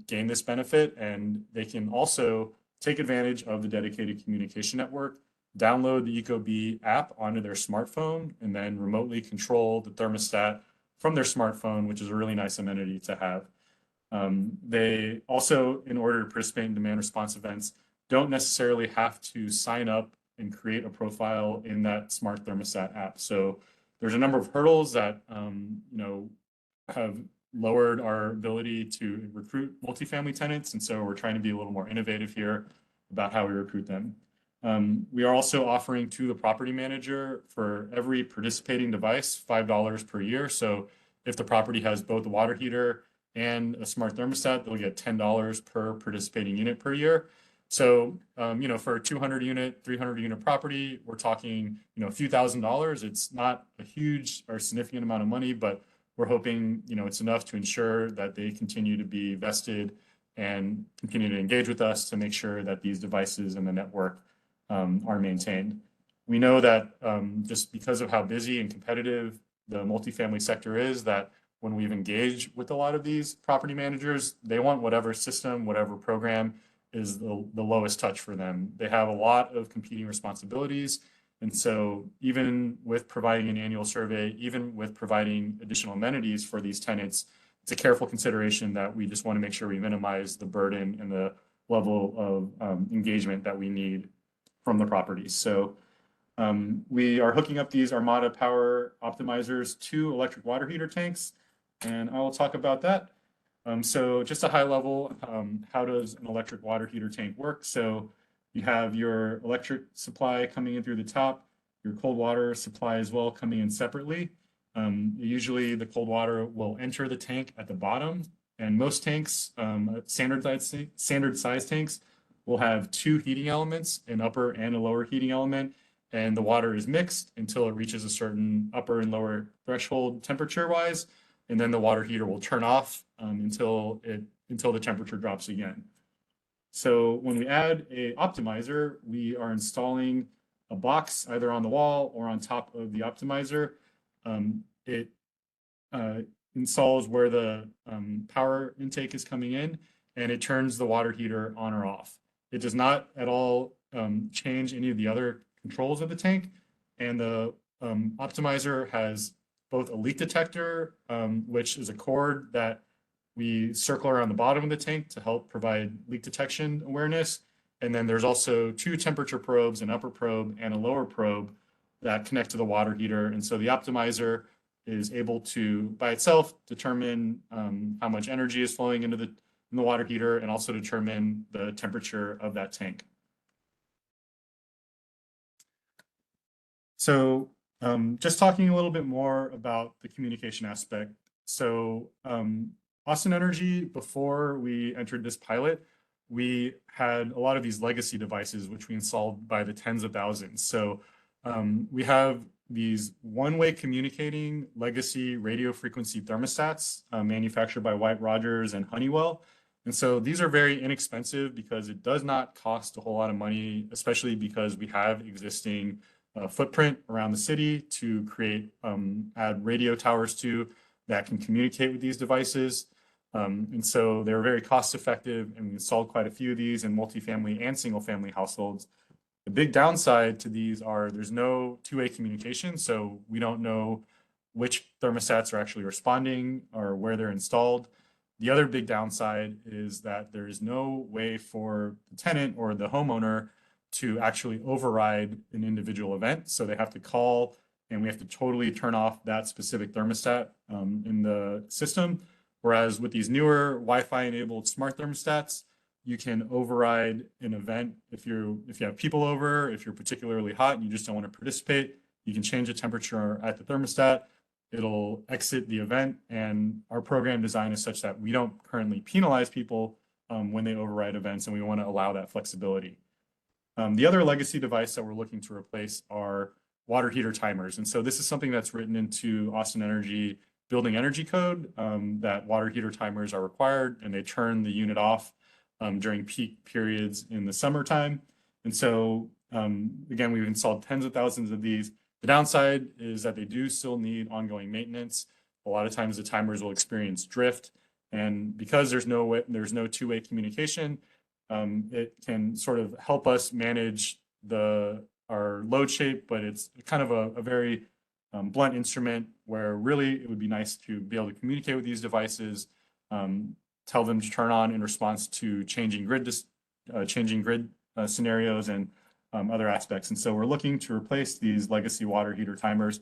gain this benefit, and they can also take advantage of the dedicated communication network, download the ecobee app onto their smartphone, and then remotely control the thermostat from their smartphone, which is a really nice amenity to have. They also, in order to participate in demand response events, don't necessarily have to sign up and create a profile in that smart thermostat app. So there's a number of hurdles that have lowered our ability to recruit multifamily tenants, and so we're trying to be a little more innovative here about how we recruit them. We are also offering to the property manager for every participating device $5 per year. So if the property has both a water heater and a smart thermostat, they'll get $10 per participating unit per year. So, for a 200 unit, 300 unit property, we're talking, a few $1,000s. It's not a huge or significant amount of money, but we're hoping, it's enough to ensure that they continue to be vested and continue to engage with us to make sure that these devices and the network are maintained. We know that just because of how busy and competitive the multifamily sector is, that when we've engaged with a lot of these property managers, they want whatever system, whatever program is the lowest touch for them. They have a lot of competing responsibilities. And so even with providing an annual survey, even with providing additional amenities for these tenants, it's a careful consideration that we just want to make sure we minimize the burden and the level of engagement that we need from the properties. So we are hooking up these Armada power optimizers to electric water heater tanks, and I will talk about that. So just a high level, how does an electric water heater tank work? So you have your electric supply coming in through the top, your cold water supply as well coming in separately. Usually the cold water will enter the tank at the bottom, and most tanks, standard size tanks, will have two heating elements, an upper and a lower heating element, and the water is mixed until it reaches a certain upper and lower threshold temperature wise, and then the water heater will turn off until the temperature drops again. So when we add a optimizer, we are installing a box either on the wall or on top of the optimizer. It installs where the power intake is coming in, and it turns the water heater on or off. It does not at all change any of the other controls of the tank, and the optimizer has both a leak detector, which is a cord that we circle around the bottom of the tank to help provide leak detection awareness. And then there's also two temperature probes, an upper probe and a lower probe that connect to the water heater. And so the optimizer is able to, by itself, determine how much energy is flowing into the water heater and also determine the temperature of that tank. So just talking a little bit more about the communication aspect. So Austin Energy, before we entered this pilot, we had a lot of these legacy devices, which we installed by the tens of thousands. So we have these one-way communicating legacy radio frequency thermostats manufactured by White Rogers and Honeywell. And so these are very inexpensive because it does not cost a whole lot of money, especially because we have existing footprint around the city to create, add radio towers to that can communicate with these devices. And so they're very cost effective, and we installed quite a few of these in multifamily and single family households. The big downside to these are there's no two-way communication, so we don't know which thermostats are actually responding or where they're installed. The other big downside is that there is no way for the tenant or the homeowner to actually override an individual event. So they have to call, and we have to totally turn off that specific thermostat in the system. Whereas with these newer Wi-Fi enabled smart thermostats, you can override an event if you have people over, if you're particularly hot and you just don't want to participate, you can change the temperature at the thermostat. It'll exit the event, and our program design is such that we don't currently penalize people when they override events, and we want to allow that flexibility. The other legacy device that we're looking to replace are water heater timers. And so this is something that's written into Austin Energy building energy code, that water heater timers are required, and they turn the unit off during peak periods in the summertime. And so again, we've installed tens of thousands of these. The downside is that they do still need ongoing maintenance. A lot of times the timers will experience drift, and because there's no two-way communication, it can sort of help us manage our load shape, but it's kind of a very blunt instrument where really it would be nice to be able to communicate with these devices, tell them to turn on in response to changing grid scenarios and other aspects. And so we're looking to replace these legacy water heater timers,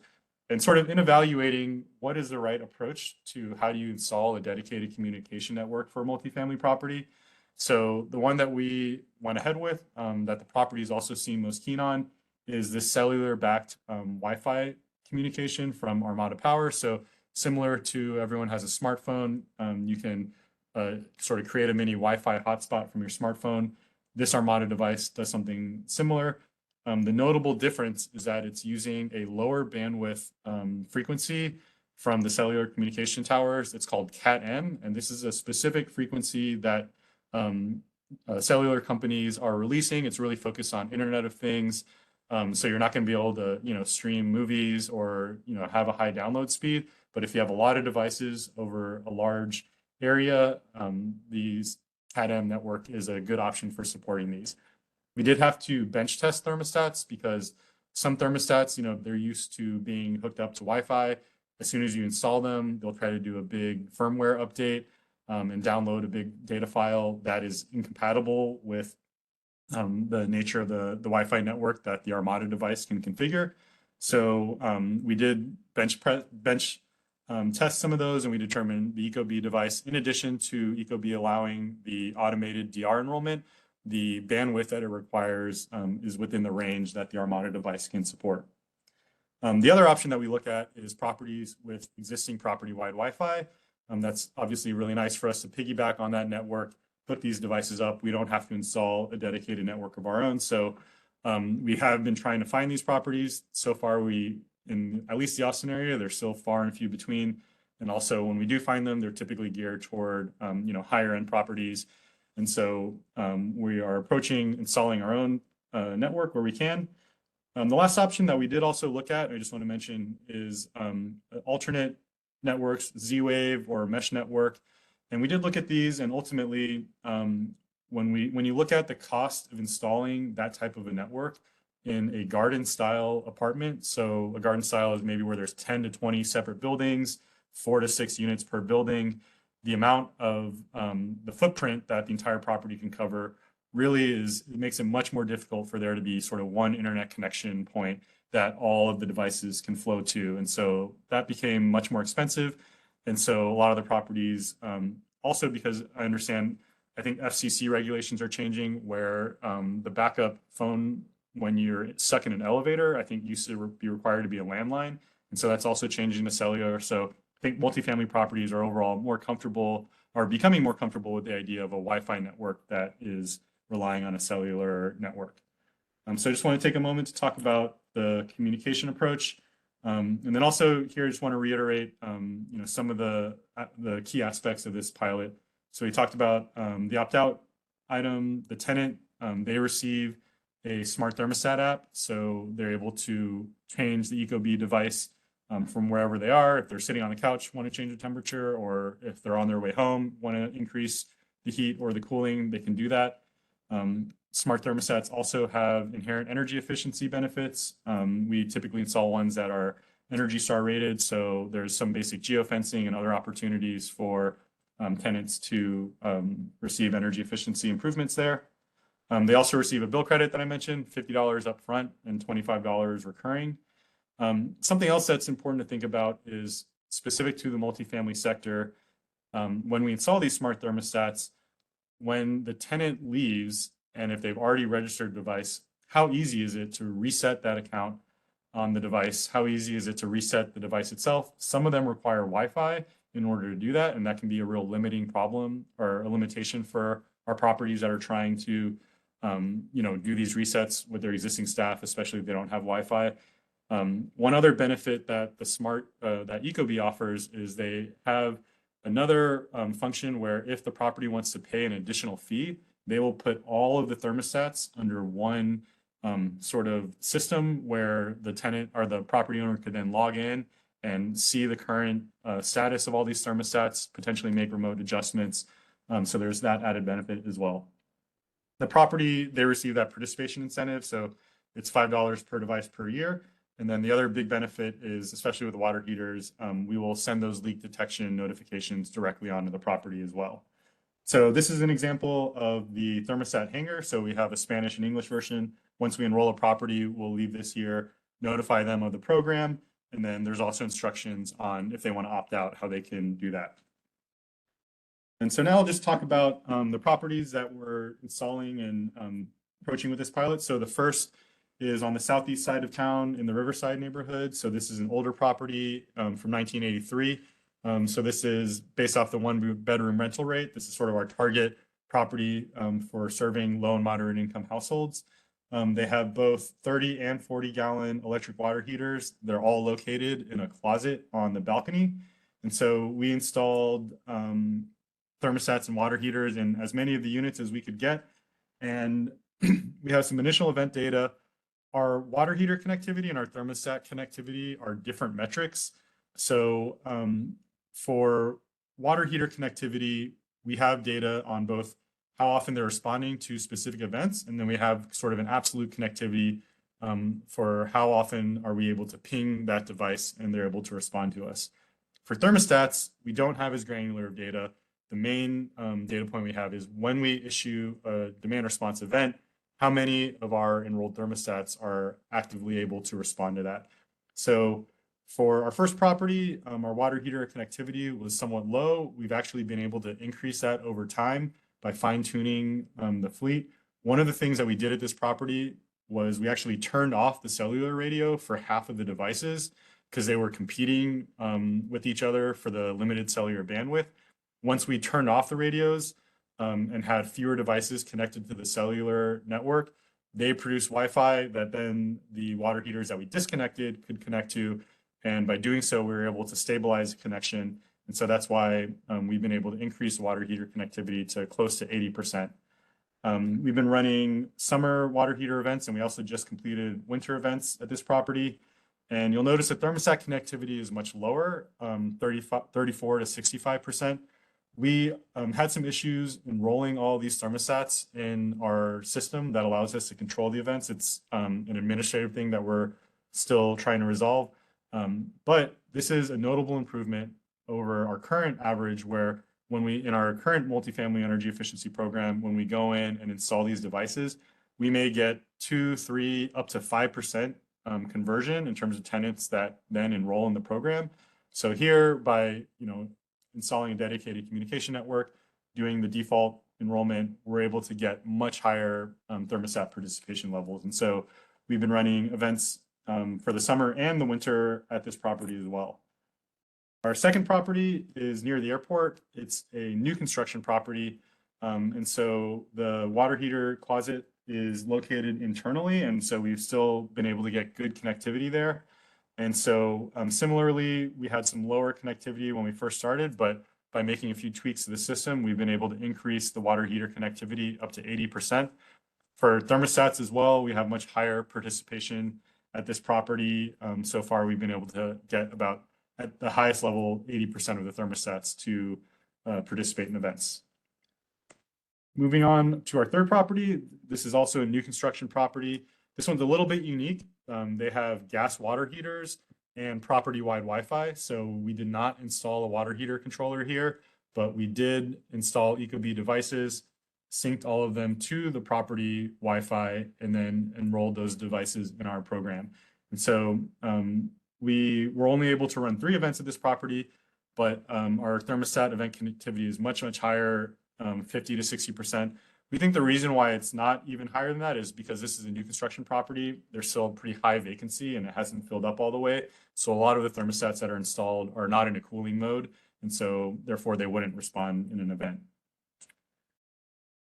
and sort of in evaluating what is the right approach to how do you install a dedicated communication network for a multifamily property. So the one that we went ahead with, that the properties also seem most keen on, is this cellular-backed Wi-Fi communication from Armada Power. So similar to everyone has a smartphone, you can sort of create a mini Wi-Fi hotspot from your smartphone. This Armada device does something similar. The notable difference is that it's using a lower bandwidth frequency from the cellular communication towers. It's called Cat-M, and this is a specific frequency that cellular companies are releasing. It's really focused on Internet of Things. So you're not going to be able to, stream movies or, have a high download speed. But if you have a lot of devices over a large area, these Cat-M network is a good option for supporting these. We did have to bench test thermostats because some thermostats, they're used to being hooked up to Wi-Fi. As soon as you install them, they'll try to do a big firmware update and download a big data file that is incompatible with the nature of the Wi-Fi network that the Armada device can configure. So we did bench test some of those, and we determined the ecobee device, in addition to ecobee allowing the automated DR enrollment, the bandwidth that it requires is within the range that the Armada device can support. The other option that we look at is properties with existing property-wide Wi-Fi. That's obviously really nice for us to piggyback on that network, put these devices up. We don't have to install a dedicated network of our own. So we have been trying to find these properties. So far, in at least the Austin area, they're still far and few between. And also when we do find them, they're typically geared toward, higher end properties. And so we are approaching installing our own network where we can. The last option that we did also look at, I just want to mention, is alternate networks, Z-Wave or mesh network. And we did look at these, and ultimately, when you look at the cost of installing that type of a network in a garden style apartment, so a garden style is maybe where there's 10 to 20 separate buildings, 4 to 6 units per building, the amount of the footprint that the entire property can cover really it makes it much more difficult for there to be sort of one internet connection point that all of the devices can flow to. And so that became much more expensive. And so a lot of the properties, also because I think FCC regulations are changing where the backup phone, when you're stuck in an elevator, I think used to be required to be a landline. And so that's also changing to cellular. So I think multifamily properties are overall becoming more comfortable with the idea of a Wi-Fi network that is relying on a cellular network. So I just want to take a moment to talk about the communication approach. And then also here, I just want to reiterate, some of the key aspects of this pilot. So we talked about the opt-out item, the tenant, they receive a smart thermostat app. So they're able to change the ecobee device from wherever they are. If they're sitting on the couch, want to change the temperature, or if they're on their way home, want to increase the heat or the cooling, they can do that. Smart thermostats also have inherent energy efficiency benefits. We typically install ones that are Energy Star rated. So there's some basic geofencing and other opportunities for tenants to receive energy efficiency improvements there. They also receive a bill credit that I mentioned, $50 up front and $25 recurring. Something else that's important to think about is specific to the multifamily sector. When we install these smart thermostats, when the tenant leaves, and if they've already registered a device, how easy is it to reset that account on the device? How easy is it to reset the device itself? Some of them require Wi-Fi in order to do that, and that can be a real limiting problem or a limitation for our properties that are trying to do these resets with their existing staff, especially if they don't have Wi-Fi. One other benefit that that Ecobee offers is they have another function where if the property wants to pay an additional fee, they will put all of the thermostats under one sort of system where the tenant or the property owner could then log in and see the current status of all these thermostats, potentially make remote adjustments. So there's that added benefit as well. The property, they receive that participation incentive. So it's $5 per device per year. And then the other big benefit is, especially with the water heaters, we will send those leak detection notifications directly onto the property as well. So this is an example of the thermostat hanger. So we have a Spanish and English version. Once we enroll a property, we'll leave this here, notify them of the program. And then there's also instructions on if they want to opt out, how they can do that. And so now I'll just talk about the properties that we're installing and approaching with this pilot. So the first is on the southeast side of town in the Riverside neighborhood. So this is an older property from 1983. So this is based off the 1-bedroom rental rate. This is sort of our target property for serving low and moderate income households. They have both 30 and 40-gallon electric water heaters. They're all located in a closet on the balcony. And so we installed thermostats and water heaters in as many of the units as we could get. And we have some initial event data. Our water heater connectivity and our thermostat connectivity are different metrics. So for water heater connectivity, we have data on both how often they're responding to specific events, and then we have sort of an absolute connectivity for how often are we able to ping that device and they're able to respond to us. For thermostats, we don't have as granular of data. The main data point we have is when we issue a demand response event, how many of our enrolled thermostats are actively able to respond to that. So for our first property, our water heater connectivity was somewhat low. We've actually been able to increase that over time by fine-tuning the fleet. One of the things that we did at this property was we actually turned off the cellular radio for half of the devices because they were competing with each other for the limited cellular bandwidth. Once we turned off the radios and had fewer devices connected to the cellular network, they produced Wi-Fi that then the water heaters that we disconnected could connect to. And by doing so, we were able to stabilize the connection. And so that's why we've been able to increase water heater connectivity to close to 80%. We've been running summer water heater events, and we also just completed winter events at this property. And you'll notice that thermostat connectivity is much lower, 34 to 65%. We had some issues enrolling all these thermostats in our system that allows us to control the events. It's an administrative thing that we're still trying to resolve. But this is a notable improvement over our current average, where when we, in our current multifamily energy efficiency program, when we go in and install these devices, we may get 2, 3, up to 5% conversion in terms of tenants that then enroll in the program. So here, by installing a dedicated communication network, doing the default enrollment, we're able to get much higher thermostat participation levels. And so we've been running events for the summer and the winter at this property as well. Our second property is near the airport. It's a new construction property. And so the water heater closet is located internally. And so we've still been able to get good connectivity there. And so similarly, we had some lower connectivity when we first started, but by making a few tweaks to the system, we've been able to increase the water heater connectivity up to 80%. For thermostats as well, we have much higher participation at this property. So far, we've been able to get about, at the highest level, 80% of the thermostats to participate in events. Moving on to our third property, this is also a new construction property. This one's a little bit unique. They have gas water heaters and property-wide Wi-Fi. So we did not install a water heater controller here, but we did install Ecobee devices, synced all of them to the property Wi-Fi, and then enrolled those devices in our program. And so we were only able to run 3 events at this property, but our thermostat event connectivity is much, much higher 50 to 60%. We think the reason why it's not even higher than that is because this is a new construction property. There's still a pretty high vacancy and it hasn't filled up all the way. So a lot of the thermostats that are installed are not in a cooling mode. And so therefore they wouldn't respond in an event.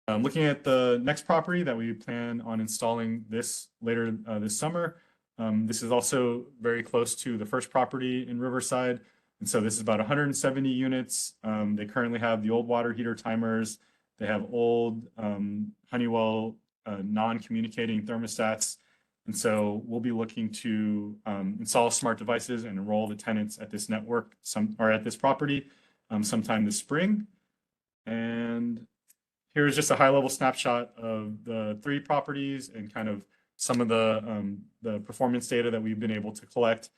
Looking at the next property that we plan on installing later this summer. This is also very close to the first property in Riverside. And so this is about 170 units. They currently have the old water heater timers. They have old Honeywell non-communicating thermostats. And so we'll be looking to install smart devices and enroll the tenants at this network at this property sometime this spring. And here's just a high-level snapshot of the 3 properties and kind of some of the performance data that we've been able to collect.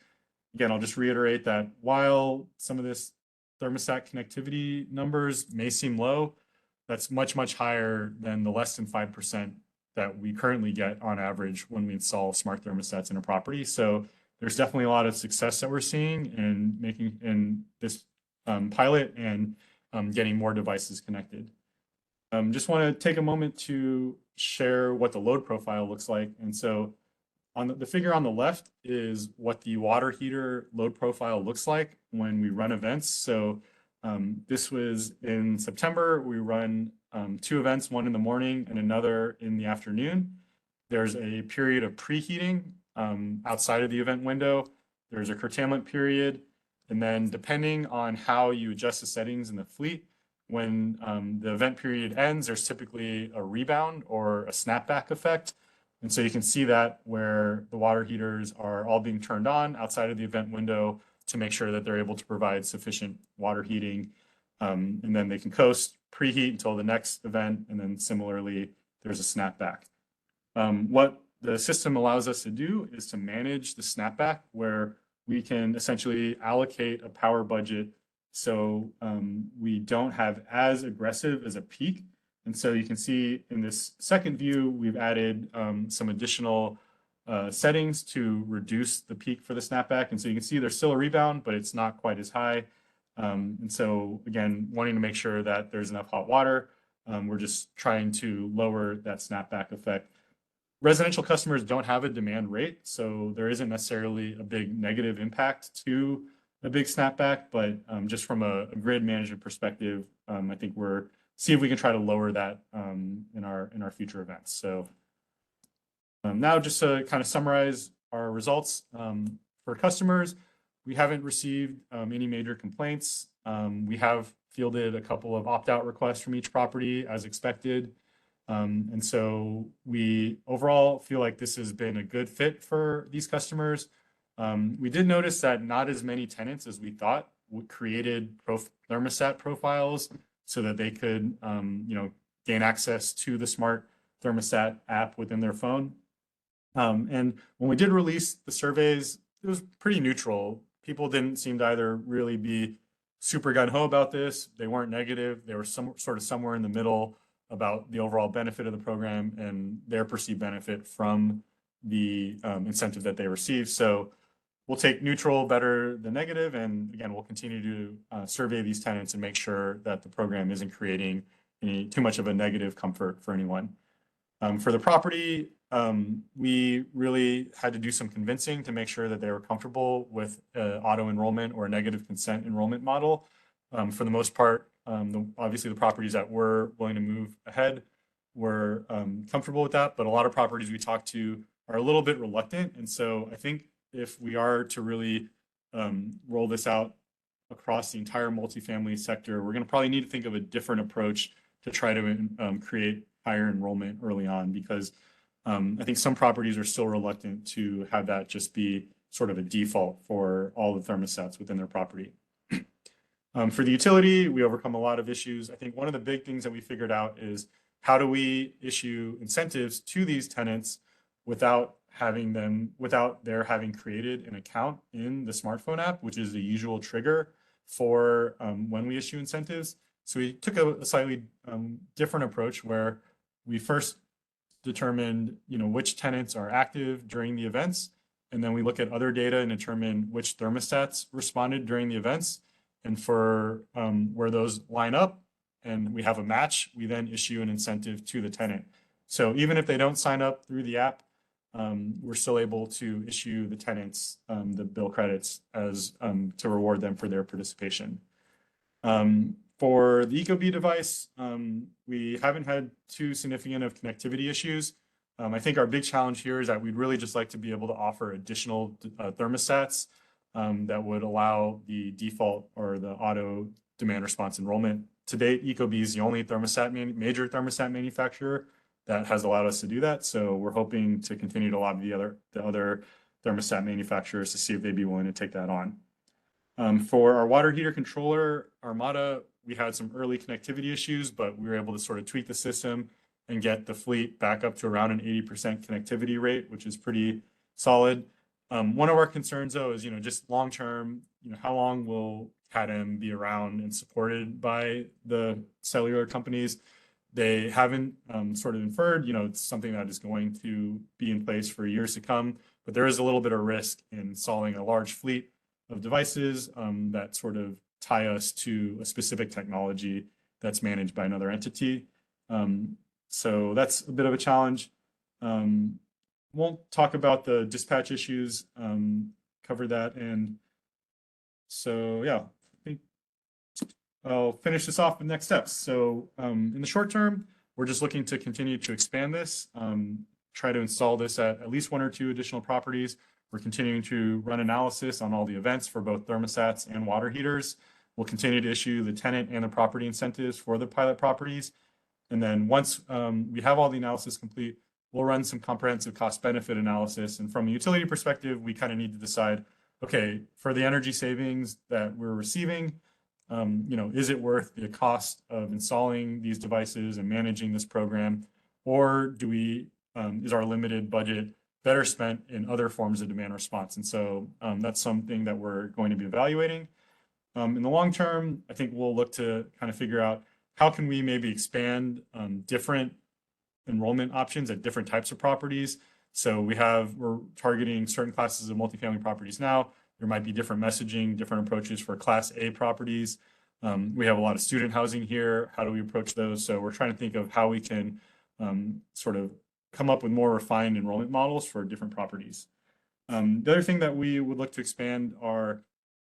Again, I'll just reiterate that while some of this thermostat connectivity numbers may seem low, that's much, much higher than the less than 5% that we currently get on average when we install smart thermostats in a property. So there's definitely a lot of success that we're seeing in making this pilot and getting more devices connected. Just want to take a moment to share what the load profile looks like. And so on the figure on the left is what the water heater load profile looks like when we run events. So this was in September. We run 2 events, one in the morning and another in the afternoon. There's a period of preheating outside of the event window. There's a curtailment period. And then depending on how you adjust the settings in the fleet, when the event period ends, there's typically a rebound or a snapback effect. And so you can see that where the water heaters are all being turned on outside of the event window to make sure that they're able to provide sufficient water heating. And then they can coast, preheat until the next event. And then similarly, there's a snapback. What the system allows us to do is to manage the snapback where we can essentially allocate a power budget so we don't have as aggressive as a peak. And so you can see in this second view, we've added some additional settings to reduce the peak for the snapback. And so you can see there's still a rebound, but it's not quite as high. And so again, wanting to make sure that there's enough hot water, we're just trying to lower that snapback effect. Residential customers don't have a demand rate, so there isn't necessarily a big negative impact to a big snapback, but just from a grid management perspective, I think we're see if we can try to lower that in our future events. So now just to kind of summarize our results for customers, we haven't received any major complaints. We have fielded a couple of opt-out requests from each property as expected. And so we overall feel like this has been a good fit for these customers. We did notice that not as many tenants as we thought created thermostat profiles so that they could gain access to the smart thermostat app within their phone. And when we did release the surveys, it was pretty neutral. People didn't seem to either really be super gung-ho about this. They weren't negative. They were sort of somewhere in the middle about the overall benefit of the program and their perceived benefit from the incentive that they received. So we'll take neutral better than negative. And again, we'll continue to survey these tenants and make sure that the program isn't creating too much of a negative comfort for anyone. For the property, we really had to do some convincing to make sure that they were comfortable with auto enrollment or a negative consent enrollment model. For the most part, obviously the properties that were willing to move ahead were comfortable with that, but a lot of properties we talked to are a little bit reluctant. And so I think if we are to really roll this out across the entire multifamily sector, we're going to probably need to think of a different approach to try to create higher enrollment early on, because I think some properties are still reluctant to have that just be sort of a default for all the thermostats within their property. For the utility, we overcome a lot of issues. I think one of the big things that we figured out is how do we issue incentives to these tenants without their having created an account in the smartphone app, which is the usual trigger for when we issue incentives. So we took a slightly different approach where we first determined, which tenants are active during the events, and then we look at other data and determine which thermostats responded during the events. And for where those line up, and we have a match, we then issue an incentive to the tenant. So even if they don't sign up through the app, we're still able to issue the tenants the bill credits as to reward them for their participation. For the ecobee device, we haven't had too significant of connectivity issues. I think our big challenge here is that we'd really just like to be able to offer additional thermostats that would allow the default or the auto demand response enrollment. To date, ecobee is the only major thermostat manufacturer that has allowed us to do that. So we're hoping to continue to lobby the other thermostat manufacturers to see if they'd be willing to take that on. For our water heater controller, Armada, we had some early connectivity issues, but we were able to sort of tweak the system and get the fleet back up to around an 80% connectivity rate, which is pretty solid. One of our concerns, though, is just long term. How long will CAT-M be around and supported by the cellular companies? They haven't sort of inferred, it's something that is going to be in place for years to come, but there is a little bit of risk in installing a large fleet of devices that sort of tie us to a specific technology that's managed by another entity. So that's a bit of a challenge. Won't talk about the dispatch issues, cover that. And so, yeah, I think I'll finish this off with next steps. So in the short term, we're just looking to continue to expand this, try to install this at least 1 or 2 additional properties. We're continuing to run analysis on all the events for both thermostats and water heaters. We'll continue to issue the tenant and the property incentives for the pilot properties. And then once we have all the analysis complete, we'll run some comprehensive cost benefit analysis. And from a utility perspective, we kind of need to decide, okay, for the energy savings that we're receiving, is it worth the cost of installing these devices and managing this program? Or is our limited budget better spent in other forms of demand response? And so that's something that we're going to be evaluating. In the long term, I think we'll look to kind of figure out how can we maybe expand different enrollment options at different types of properties. So we're targeting certain classes of multifamily properties now. There might be different messaging, different approaches for Class A properties. We have a lot of student housing here. How do we approach those? So we're trying to think of how we can sort of come up with more refined enrollment models for different properties. The other thing that we would look to expand are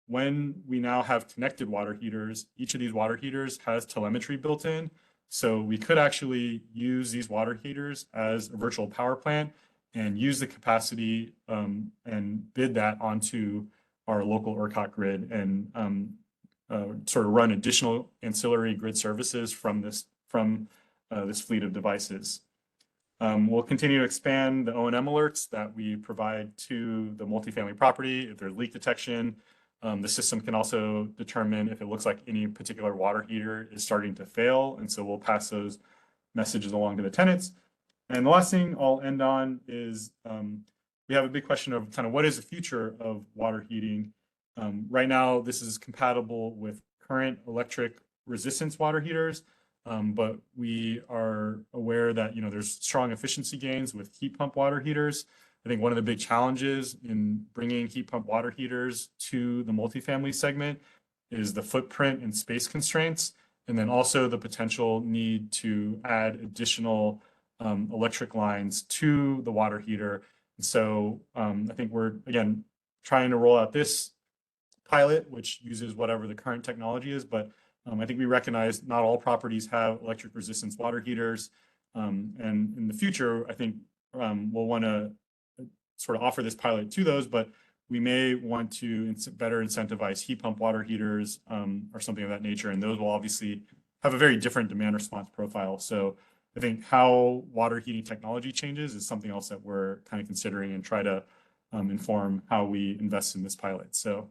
when we now have connected water heaters, each of these water heaters has telemetry built in. So we could actually use these water heaters as a virtual power plant and use the capacity and bid that onto our local ERCOT grid and sort of run additional ancillary grid services from this fleet of devices. We'll continue to expand the O&M alerts that we provide to the multifamily property. If there's leak detection, the system can also determine if it looks like any particular water heater is starting to fail. And so we'll pass those messages along to the tenants. And the last thing I'll end on is we have a big question of kind of what is the future of water heating. Right now, this is compatible with current electric resistance water heaters, but we are aware that there's strong efficiency gains with heat pump water heaters. I think one of the big challenges in bringing heat pump water heaters to the multifamily segment is the footprint and space constraints, and then also the potential need to add additional electric lines to the water heater. And so I think we're, again, trying to roll out this pilot, which uses whatever the current technology is, but I think we recognize not all properties have electric resistance water heaters. And in the future, I think we'll want to sort of offer this pilot to those, but we may want to better incentivize heat pump water heaters or something of that nature. And those will obviously have a very different demand response profile. So I think how water heating technology changes is something else that we're kind of considering and try to inform how we invest in this pilot. So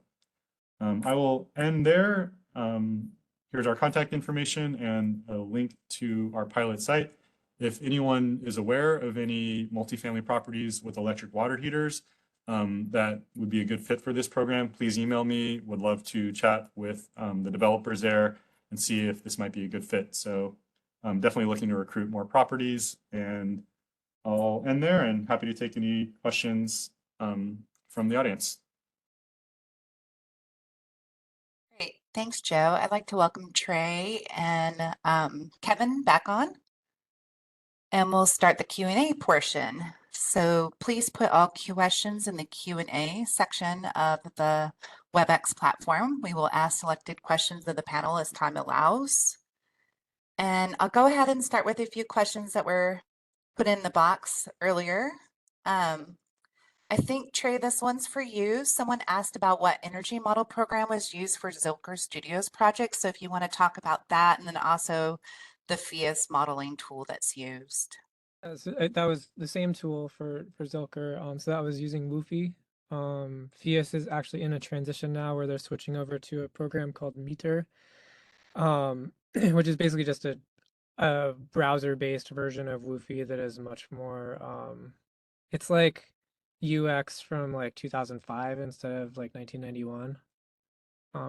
I will end there. Here's our contact information and a link to our pilot site. If anyone is aware of any multifamily properties with electric water heaters that would be a good fit for this program, please email me. Would love to chat with the developers there and see if this might be a good fit. So I'm definitely looking to recruit more properties, and I'll end there and happy to take any questions from the audience. Great. Thanks, Joe. I'd like to welcome Trey and Kevin back on. And we'll start the Q&A portion. So please put all questions in the Q&A section of the WebEx platform. We will ask selected questions of the panel as time allows. And I'll go ahead and start with a few questions that were put in the box earlier. I think, Trey, this one's for you. Someone asked about what energy model program was used for Zilker Studios project. So if you want to talk about that, and then also the Phius modeling tool that's used. So that was the same tool for Zilker. So that was using Woofy. Phius is actually in a transition now where they're switching over to a program called Meter, which is basically just a browser-based version of Woofy that is much more. It's like UX from like 2005 instead of like 1991.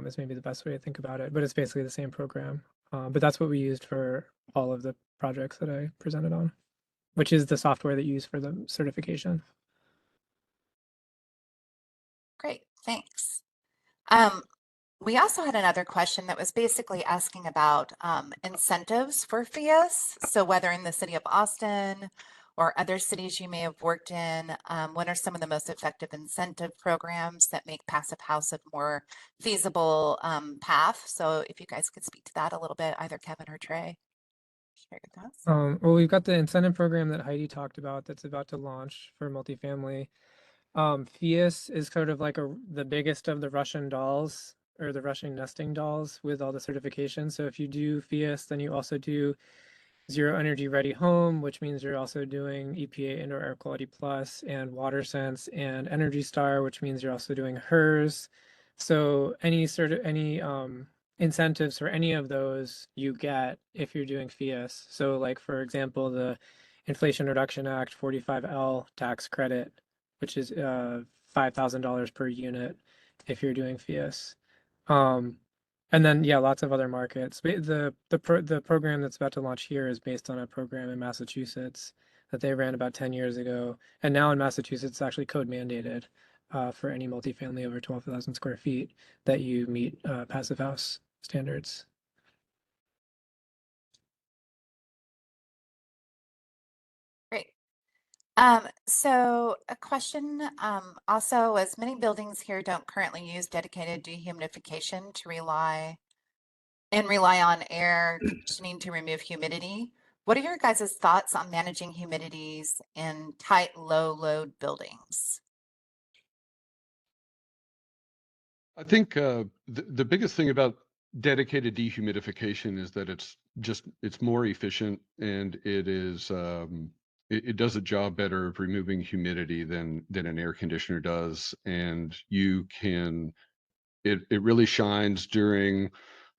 Is maybe the best way to think about it, but it's basically the same program. But that's what we used for all of the projects that I presented on, which is the software that you use for the certification. Great, thanks. We also had another question that was basically asking about incentives for Phius. So whether in the city of Austin or other cities you may have worked in, what are some of the most effective incentive programs that make passive house a more feasible path? So if you guys could speak to that a little bit, either Kevin or Trey. Share your thoughts. Well, we've got the incentive program that Heidi talked about that's about to launch for multifamily. Phius is sort of like the biggest of the Russian dolls, or the Russian nesting dolls, with all the certifications. So if you do Phius, then you also do Zero Energy Ready Home, which means you're also doing EPA Indoor Air Quality Plus and WaterSense and Energy Star, which means you're also doing HERS. So any incentives for any of those you get if you're doing Phius. So like, for example, the Inflation Reduction Act 45L tax credit, which is $5,000 per unit if you're doing Phius. And then, yeah, lots of other markets. The program that's about to launch here is based on a program in Massachusetts that they ran about 10 years ago. And now in Massachusetts, it's actually code mandated for any multifamily over 12,000 square feet that you meet passive house standards. Great. So a question also, as many buildings here don't currently use dedicated dehumidification to rely on air conditioning to remove humidity. What are your guys' thoughts on managing humidities in tight, low load buildings? I think the biggest thing about dedicated dehumidification is that it's more efficient, and it does a job better of removing humidity than an air conditioner does. And it really shines during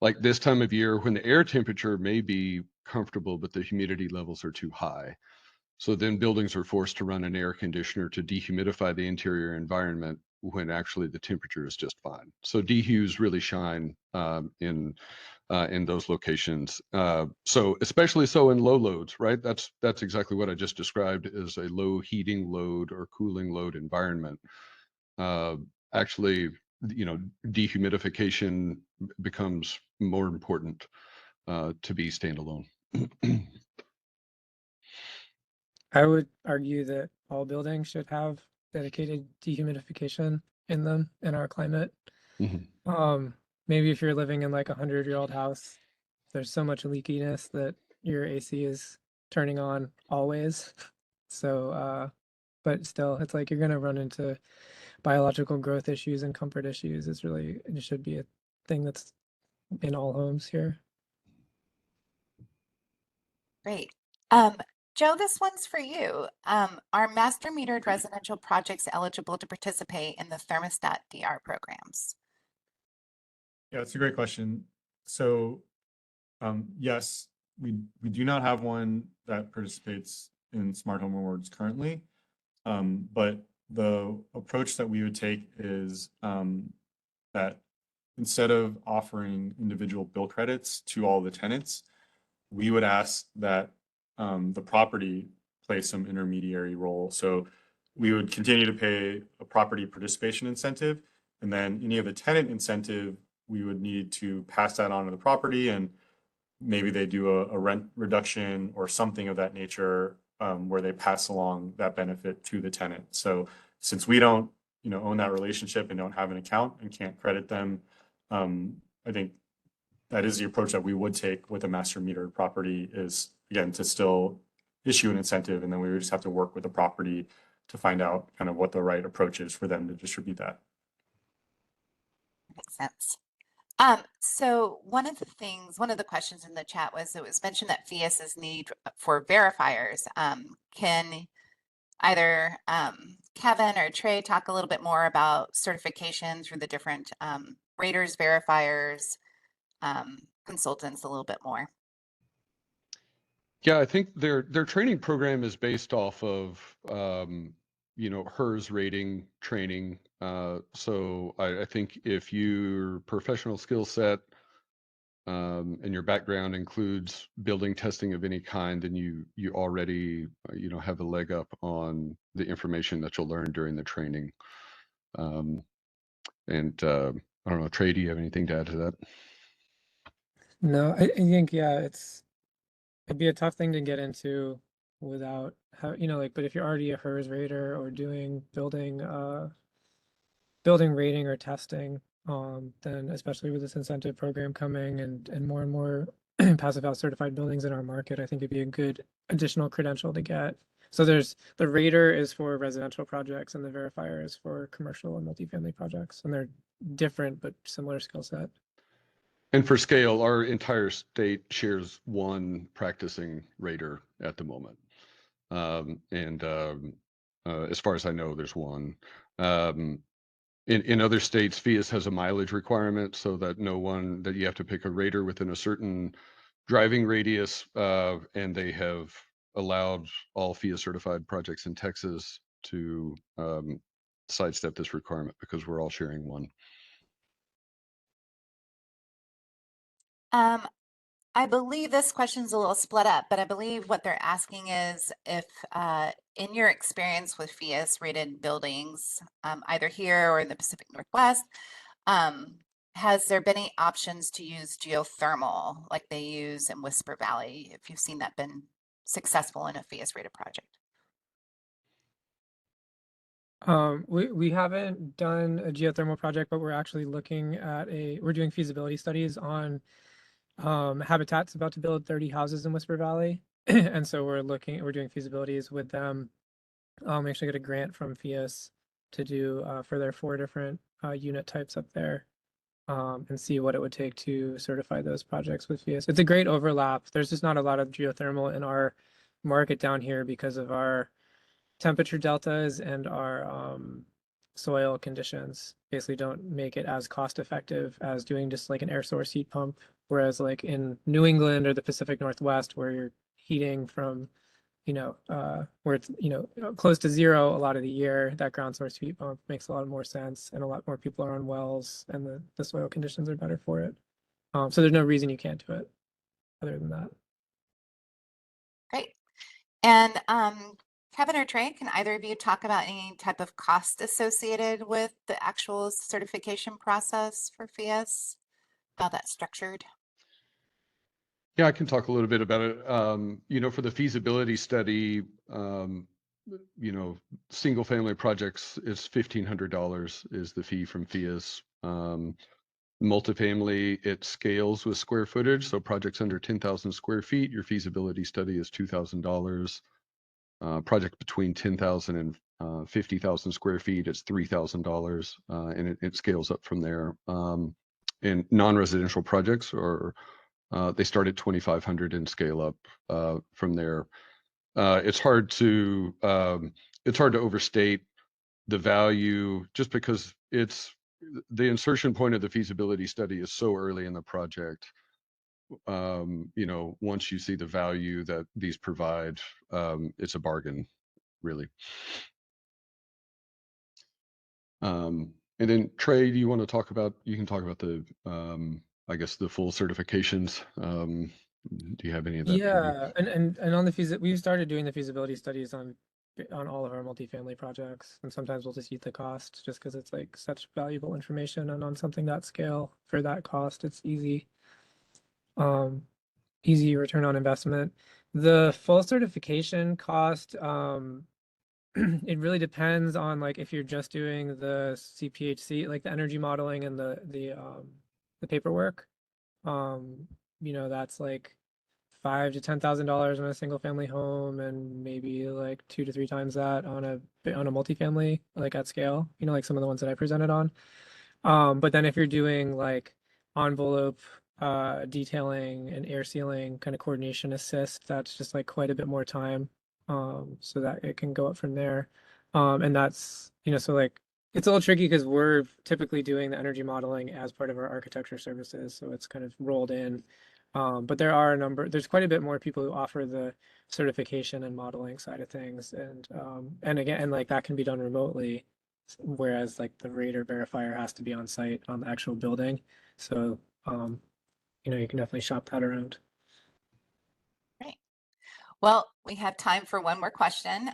like this time of year when the air temperature may be comfortable, but the humidity levels are too high. So then buildings are forced to run an air conditioner to dehumidify the interior environment when actually the temperature is just fine. So dehus really shine in those locations. So especially so in low loads, right? That's exactly what I just described as a low heating load or cooling load environment. Actually, dehumidification becomes more important to be standalone. I would argue that all buildings should have dedicated dehumidification in them in our climate. Mhm. Maybe if you're living in like a 100-year-old house, there's so much leakiness that your AC is turning on always. So, but still, it's like you're gonna run into biological growth issues and comfort issues. It should be a thing that's in all homes here. Great. Joe, this one's for you. Are master metered residential projects eligible to participate in the thermostat DR programs? Yeah, it's a great question. So, yes, we do not have one that participates in Smart Home Rewards currently. But the approach that we would take is that instead of offering individual bill credits to all the tenants, we would ask that the property play some intermediary role. So we would continue to pay a property participation incentive, and then any of the tenant incentive we would need to pass that on to the property, and maybe they do a rent reduction or something of that nature, where they pass along that benefit to the tenant. So since we don't, own that relationship and don't have an account and can't credit them, I think that is the approach that we would take with a master meter property, is again to still issue an incentive, and then we would just have to work with the property to find out kind of what the right approach is for them to distribute that. Makes sense. So one of the questions in the chat was, it was mentioned that Phius's need for verifiers. Can either Kevin or Trey talk a little bit more about certification through the different raters, verifiers, consultants a little bit more? Yeah, I think their training program is based off of HERS rating training. So I think if your professional skill set and your background includes building testing of any kind, then you already have a leg up on the information that you'll learn during the training. And I don't know, Trey, do you have anything to add to that? No, I think, yeah, it'd be a tough thing to get into without how, like, but if you're already a HERS rater or doing building rating or testing, then especially with this incentive program coming and more passive house certified buildings in our market, I think it'd be a good additional credential to get. So there's the rater is for residential projects and the verifier is for commercial and multifamily projects, and they're different but similar skill set. And for scale, our entire state shares one practicing rater at the moment. As far as I know, there's one. In other states, Phius has a mileage requirement, so that that you have to pick a rater within a certain driving radius, and they have allowed all Phius certified projects in Texas to sidestep this requirement because we're all sharing one. I believe this question's a little split up, but I believe what they're asking is if, in your experience with Phius rated buildings, either here or in the Pacific Northwest, has there been any options to use geothermal like they use in Whisper Valley, if you've seen that been successful in a Phius rated project? We haven't done a geothermal project, but we're actually looking at we're doing feasibility studies on Habitat's about to build 30 houses in Whisper Valley. And so we're doing feasibilities with them. We actually get a grant from Phius to do for their 4 different unit types up there, and see what it would take to certify those projects with Phius. It's a great overlap. There's just not a lot of geothermal in our market down here because of our temperature deltas and our soil conditions basically don't make it as cost effective as doing just like an air source heat pump. Whereas like in New England or the Pacific Northwest, where you're heating from, where it's, close to zero a lot of the year, that ground source heat pump makes a lot more sense, and a lot more people are on wells, and the soil conditions are better for it. So there's no reason you can't do it other than that. Great. And Kevin or Trey, can either of you talk about any type of cost associated with the actual certification process for Phius, how that's structured? Yeah, I can talk a little bit about it. For the feasibility study, single family projects is $1,500 is the fee from Phius. Multifamily, it scales with square footage. So projects under 10,000 square feet, your feasibility study is $2,000. Project between 10,000 and 50,000 square feet, it's $3,000, and it scales up from there. And non-residential projects they start at 2,500 and scale up from there. It's hard to overstate the value just because the insertion point of the feasibility study is so early in the project. Once you see the value that these provide, it's a bargain, really. And then Trey, do you want to talk about? You can talk about the, I guess, the full certifications. Do you have any of that? Yeah, and on the we've started doing the feasibility studies on on all of our multifamily projects. And sometimes we'll just eat the cost just because it's like such valuable information. And on something that scale for that cost, it's easy return on investment. The full certification cost, it really depends on like if you're just doing the CPHC, like the energy modeling and the paperwork. That's like $5,000 to $10,000 on a single family home, and maybe like 2 to 3 times that on a multifamily, like at scale. Like some of the ones that I presented on. But then if you're doing like envelope detailing and air sealing kind of coordination assist, that's just like quite a bit more time. So that it can go up from there. And that's, so like it's a little tricky because we're typically doing the energy modeling as part of our architecture services. So it's kind of rolled in. But there's quite a bit more people who offer the certification and modeling side of things. And again, and like that can be done remotely, whereas like the rater verifier has to be on site on the actual building. So, you can definitely shop that around. Great. Well, we have time for one more question.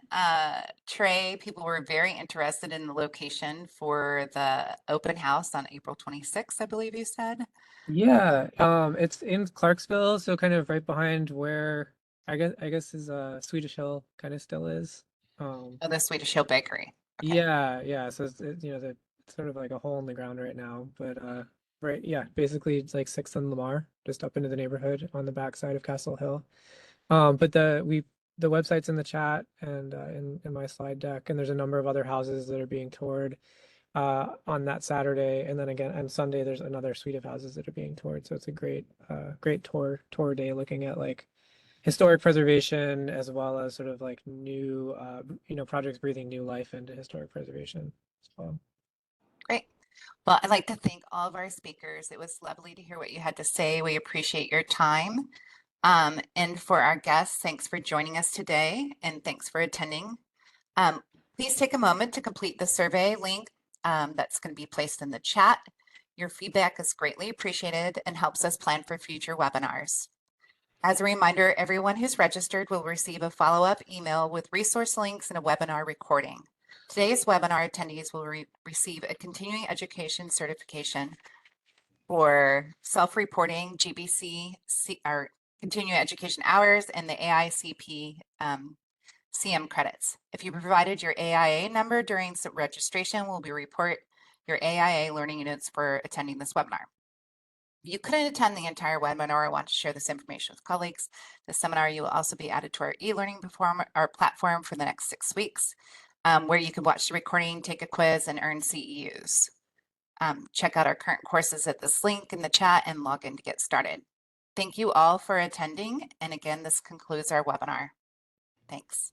Trey, people were very interested in the location for the open house on April 26th, I believe you said. Yeah, it's in Clarksville, so kind of right behind where I guess is Swedish Hill kind of still is. Oh, the Swedish Hill Bakery. Okay. Yeah. So it's sort of like a hole in the ground right now, but right, yeah, basically it's like 6th and Lamar, just up into the neighborhood on the backside of Castle Hill. But the website's in the chat and in my slide deck, and there's a number of other houses that are being toured on that Saturday, and then again on Sunday there's another suite of houses that are being toured. So it's a great tour day looking at like historic preservation as well as sort of like new projects breathing new life into historic preservation as well. Great. Well, I'd like to thank all of our speakers. It was lovely to hear what you had to say. We appreciate your time. And for our guests, thanks for joining us today and thanks for attending. Please take a moment to complete the survey link that's going to be placed in the chat. Your feedback is greatly appreciated and helps us plan for future webinars. As a reminder, everyone who's registered will receive a follow-up email with resource links and a webinar recording. Today's webinar attendees will receive a continuing education certification for self-reporting GBC or continuing education hours and the AICP CM credits. If you provided your AIA number during registration, we'll report your AIA learning units for attending this webinar. If you couldn't attend the entire webinar or want to share this information with colleagues, the seminar you will also be added to our e-learning platform for the next 6 weeks, where you can watch the recording, take a quiz, and earn CEUs. Check out our current courses at this link in the chat and log in to get started. Thank you all for attending. And again, this concludes our webinar. Thanks.